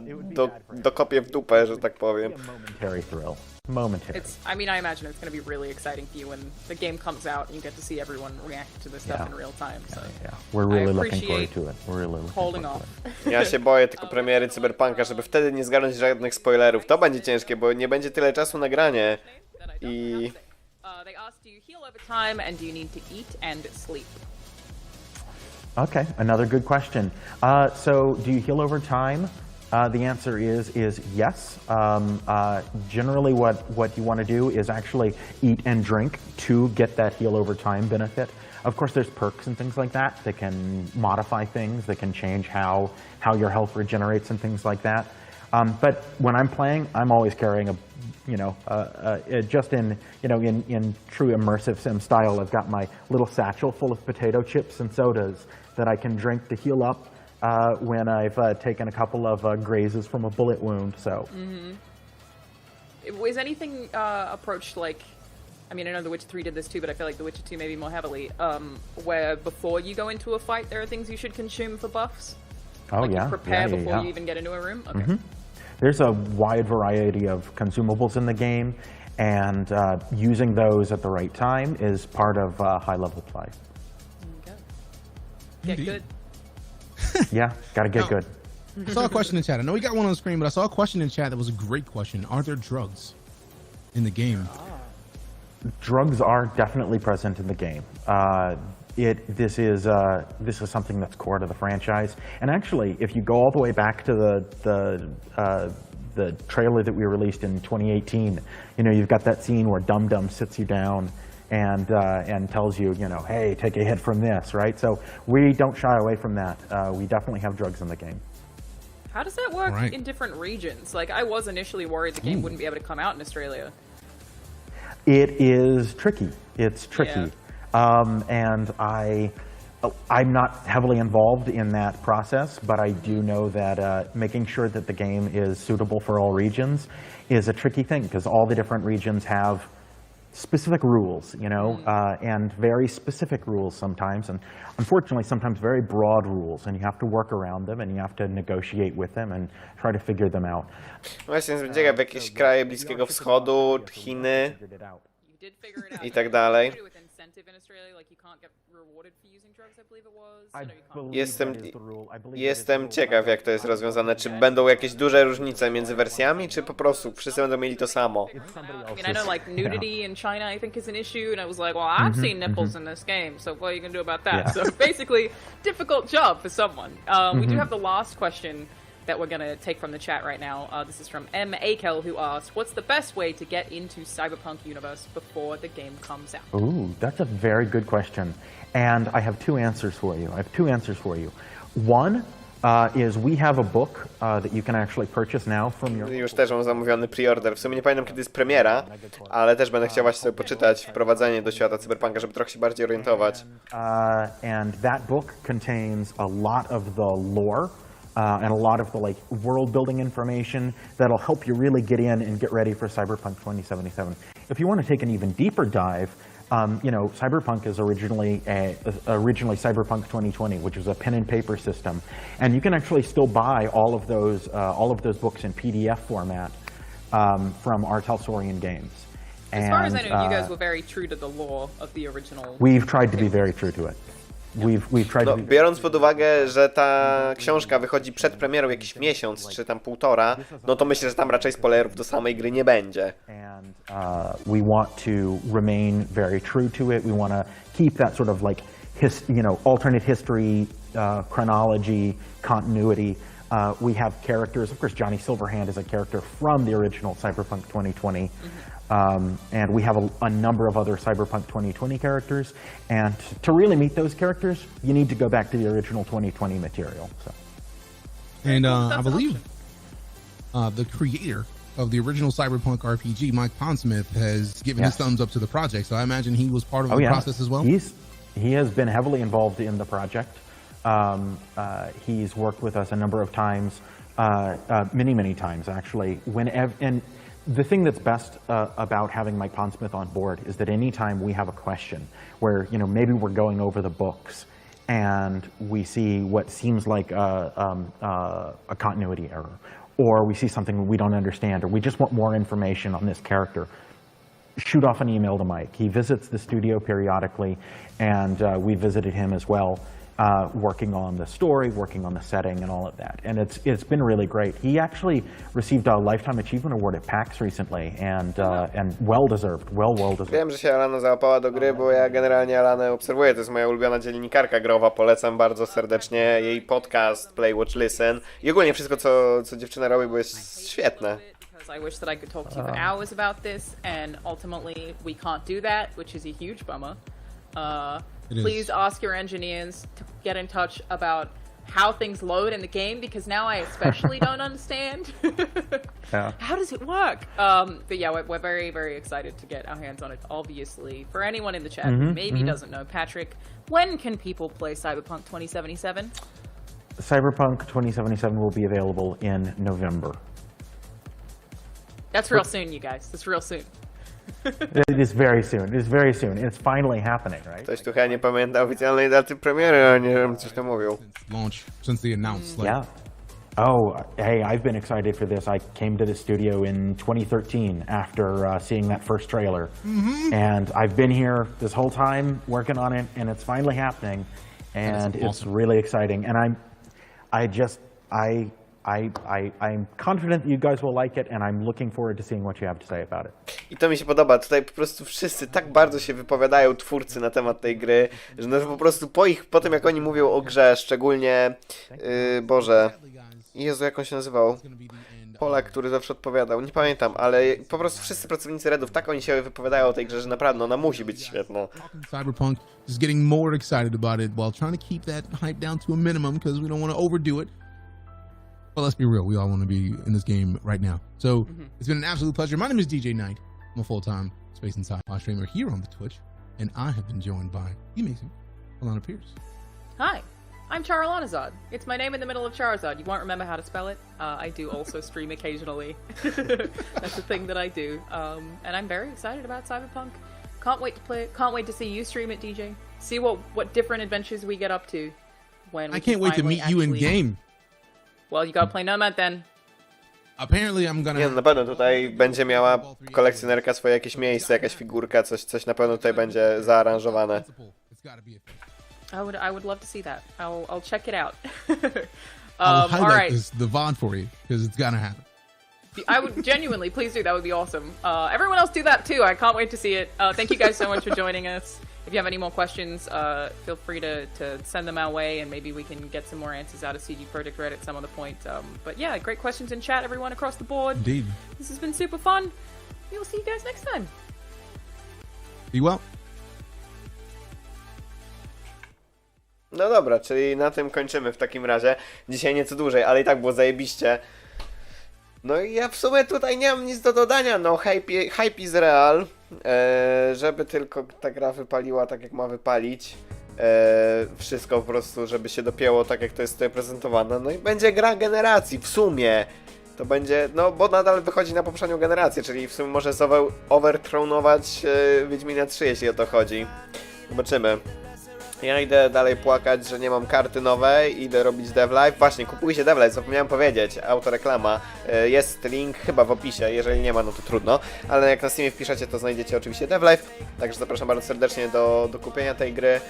dokopię w dupę, że tak powiem. Momentary thrill. Momentary. I mean, I imagine it's going to be really exciting for you when the game comes out and you get to see everyone react to this stuff in real time. So We're really looking appreciate forward to it. We're really looking holding forward off. to it. Ja się boję tylko premiery Cyberpunka, żeby wtedy nie zgarnąć żadnych spoilerów. To będzie ciężkie, bo nie będzie tyle czasu na granie. I... They asked, do you heal over time and do you need to eat and sleep? Okay, another good question. So, do you heal over time? The answer is yes. Generally, what you want to do is actually eat and drink to get that heal over time benefit. Of course, there's perks and things like that that can modify things, that can change how your health regenerates and things like that. But when I'm playing, I'm always carrying just in true immersive sim style. I've got my little satchel full of potato chips and sodas that I can drink to heal up when I've taken a couple of grazes from a bullet wound. So, Was anything approached like? I mean, I know The Witcher 3 did this too, but I feel like The Witcher 2 maybe more heavily. Where before you go into a fight, there are things you should consume for buffs. Oh like yeah, you prepare yeah. before you even get into a room. Okay. There's a wide variety of consumables in the game, and using those at the right time is part of high-level play. Get good. Yeah, gotta get good. I saw a question in chat. I know we got one on the screen, but I saw a question in chat that was a great question. Are there drugs in the game? Drugs are definitely present in the game. This is something that's core to the franchise. And actually, if you go all the way back to the trailer that we released in 2018, you know, you've got that scene where Dum Dum sits you down and tells you, you know, hey, take a hit from this, right? So we don't shy away from that. We definitely have drugs in the game. How does that work in different regions? Like, I was initially worried the game wouldn't be able to come out in Australia. It is tricky. It's tricky. Yeah. And I'm not heavily involved in that process, but I do know that making sure that the game is suitable for all regions is a tricky thing, because all the different regions have specific rules, you know, and very specific rules sometimes, and unfortunately sometimes very broad rules, and you have to work around them, and you have to negotiate with them and try to figure them out. Właśnie, jestem ciekaw, jakieś kraje Bliskiego Wschodu, Chiny i tak dalej. Jestem ciekaw, jak to jest rozwiązane. Czy będą jakieś duże różnice między wersjami, czy po prostu wszyscy będą mieli to samo? I mean, I know like nudity in China I think is an issue, and I was like, well, I've seen nipples in this game, so what are you gonna do about that? Yeah. So basically, difficult job for someone. We do have the last question that we're gonna take from the chat right now. This is from M. Akel, who asked, what's the best way to get into Cyberpunk universe before the game comes out? Ooh, that's a very good question. And I have two answers for you. One is we have a book that you can actually purchase now from your... Już też mam zamówiony pre-order. W sumie nie pamiętam, kiedy jest premiera, ale też będę chciał właśnie sobie poczytać wprowadzenie do świata Cyberpunka, żeby trochę się bardziej orientować. And that book contains a lot of the lore and a lot of the like world building information that'll help you really get in and get ready for Cyberpunk 2077. If you want to take an even deeper dive, you know, Cyberpunk is originally Cyberpunk 2020, which was a pen and paper system, and you can actually still buy all of those books in PDF format from our Telsorian games. As far as I know, you guys were very true to the lore of the original. We've tried to be very true to it. We've tried to be... Biorąc pod uwagę, że ta książka wychodzi przed premierą jakiś miesiąc, czy tam półtora, no to myślę, że tam raczej spoilerów do samej gry nie będzie. We want to remain very true to it. We want to keep that sort of like, alternate history, chronology, continuity. We have characters. Of course, Johnny Silverhand is a character from the original Cyberpunk 2020. And we have a number of other Cyberpunk 2020 characters. And to really meet those characters, you need to go back to the original 2020 material. So. And I believe the creator of the original Cyberpunk RPG, Mike Pondsmith, has given his thumbs up to the project. So I imagine he was part of the process as well? He has been heavily involved in the project. He's worked with us a number of times, many times actually. And the thing that's best about having Mike Pondsmith on board is that anytime we have a question where, you know, maybe we're going over the books and we see what seems like a continuity error, or we see something we don't understand, or we just want more information on this character, shoot off an email to Mike. He visits the studio periodically, and we visited him as well, working on the story, working on the setting, and all of that. And it's been really great. He actually received a Lifetime Achievement Award at PAX recently, and well deserved. Wiem, że się Alana załapała do gry, bo ja generalnie Alanę obserwuję. To jest moja ulubiona dziennikarka growa. Polecam bardzo serdecznie jej podcast Play, Watch, Listen i ogólnie wszystko, co dziewczyna robi, bo jest świetne. I wish that I could talk to you for hours about this, and ultimately we can't do that, which is a huge bummer. Please ask your engineers to get in touch about how things load in the game, because now I especially don't understand. How does it work? But yeah, we're very, very excited to get our hands on it, obviously. For anyone in the chat who maybe doesn't know, Patrick, when can people play Cyberpunk 2077? Cyberpunk 2077 will be available in November. That's real soon, you guys. That's real soon. It is very soon. It is very soon. It's finally happening, right? Ktoś tu chyba nie pamięta oficjalnej daty premiery, ale nie wiem, coś tam mówił. Launch, since they announced. Like... Yeah. Oh, hey, I've been excited for this. I came to the studio in 2013 after seeing that first trailer. And I've been here this whole time working on it, and it's finally happening. And it's really exciting. And I'm confident that you guys will like it, and I'm looking forward to seeing what you have to say about it. I to mi się podoba. Tutaj po prostu wszyscy tak bardzo się wypowiadają, twórcy, na temat tej gry, że no po prostu po tym jak oni mówią o grze, szczególnie Boże, Jezu, jak on się nazywał? Polak, który zawsze odpowiadał, nie pamiętam, ale po prostu wszyscy pracownicy Redów, tak oni się wypowiadają o tej grze, że naprawdę ona musi być świetna. Cyberpunk, just getting more excited about it while trying to keep that hype down to a minimum because we don't want to overdo it. Well, let's be real, we all want to be in this game right now. So, it's been an absolute pleasure. My name is DJ Knight. I'm a full-time Space and Sci-Fi streamer here on the Twitch, and I have been joined by the amazing Alana Pierce. Hi, I'm Charizard. It's my name in the middle of Charizard. You won't remember how to spell it. I do also stream occasionally. That's a thing that I do. And I'm very excited about Cyberpunk. Can't wait to play it. Can't wait to see you stream it, DJ. See what different adventures we get up to when I can't wait to meet you in game. Well, you gotta play Nomad then. Apparently I'm gonna... Nie, na pewno tutaj będzie miała kolekcjonerka swoje jakieś miejsce, jakaś figurka, coś na pewno tutaj będzie zaaranżowane. I would love to see that. I'll check it out. I'll highlight all right. the VOD for you, because it's gonna happen. I would genuinely, please do. That would be awesome. Everyone else do that too. I can't wait to see it. Thank you guys so much for joining us. If you have any more questions, feel free to send them our way, and maybe we can get some more answers out of CD Projekt Red at some other point. But yeah, great questions in chat, everyone across the board. Indeed. This has been super fun. We'll see you guys next time. Be well. No dobra, czyli na tym kończymy w takim razie. Dzisiaj nieco dłużej, ale i tak było zajebiście. No i ja w sumie tutaj nie mam nic do dodania, no hype is real. Żeby tylko ta gra wypaliła tak jak ma wypalić. Wszystko po prostu, żeby się dopięło tak jak to jest tutaj prezentowane. No i będzie gra generacji, w sumie. To będzie, no bo nadal wychodzi na poprzednią generację, czyli w sumie może overthronować Wiedźmina 3, jeśli o to chodzi. Zobaczymy. Ja idę dalej płakać, że nie mam karty nowej, idę robić DevLive. Właśnie, kupujcie DevLive, zapomniałem powiedzieć, autoreklama. Jest link chyba w opisie, jeżeli nie ma, no to trudno. Ale jak na Steamie wpiszecie, to znajdziecie oczywiście DevLive. Także zapraszam bardzo serdecznie do kupienia tej gry.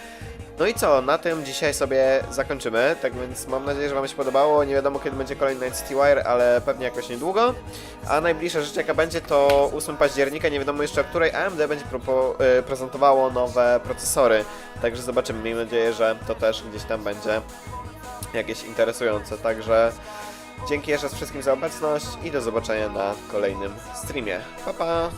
No i co, na tym dzisiaj sobie zakończymy, tak więc mam nadzieję, że wam się podobało. Nie wiadomo kiedy będzie kolejny Night City Wire, ale pewnie jakoś niedługo. A najbliższa rzecz jaka będzie to 8 października, nie wiadomo jeszcze o której AMD będzie prezentowało nowe procesory. Także zobaczymy, miejmy nadzieję, że to też gdzieś tam będzie jakieś interesujące. Także dzięki jeszcze raz wszystkim za obecność i do zobaczenia na kolejnym streamie. Pa pa!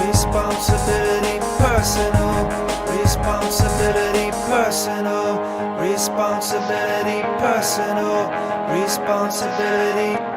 Responsibility, personal responsibility, personal responsibility, personal responsibility.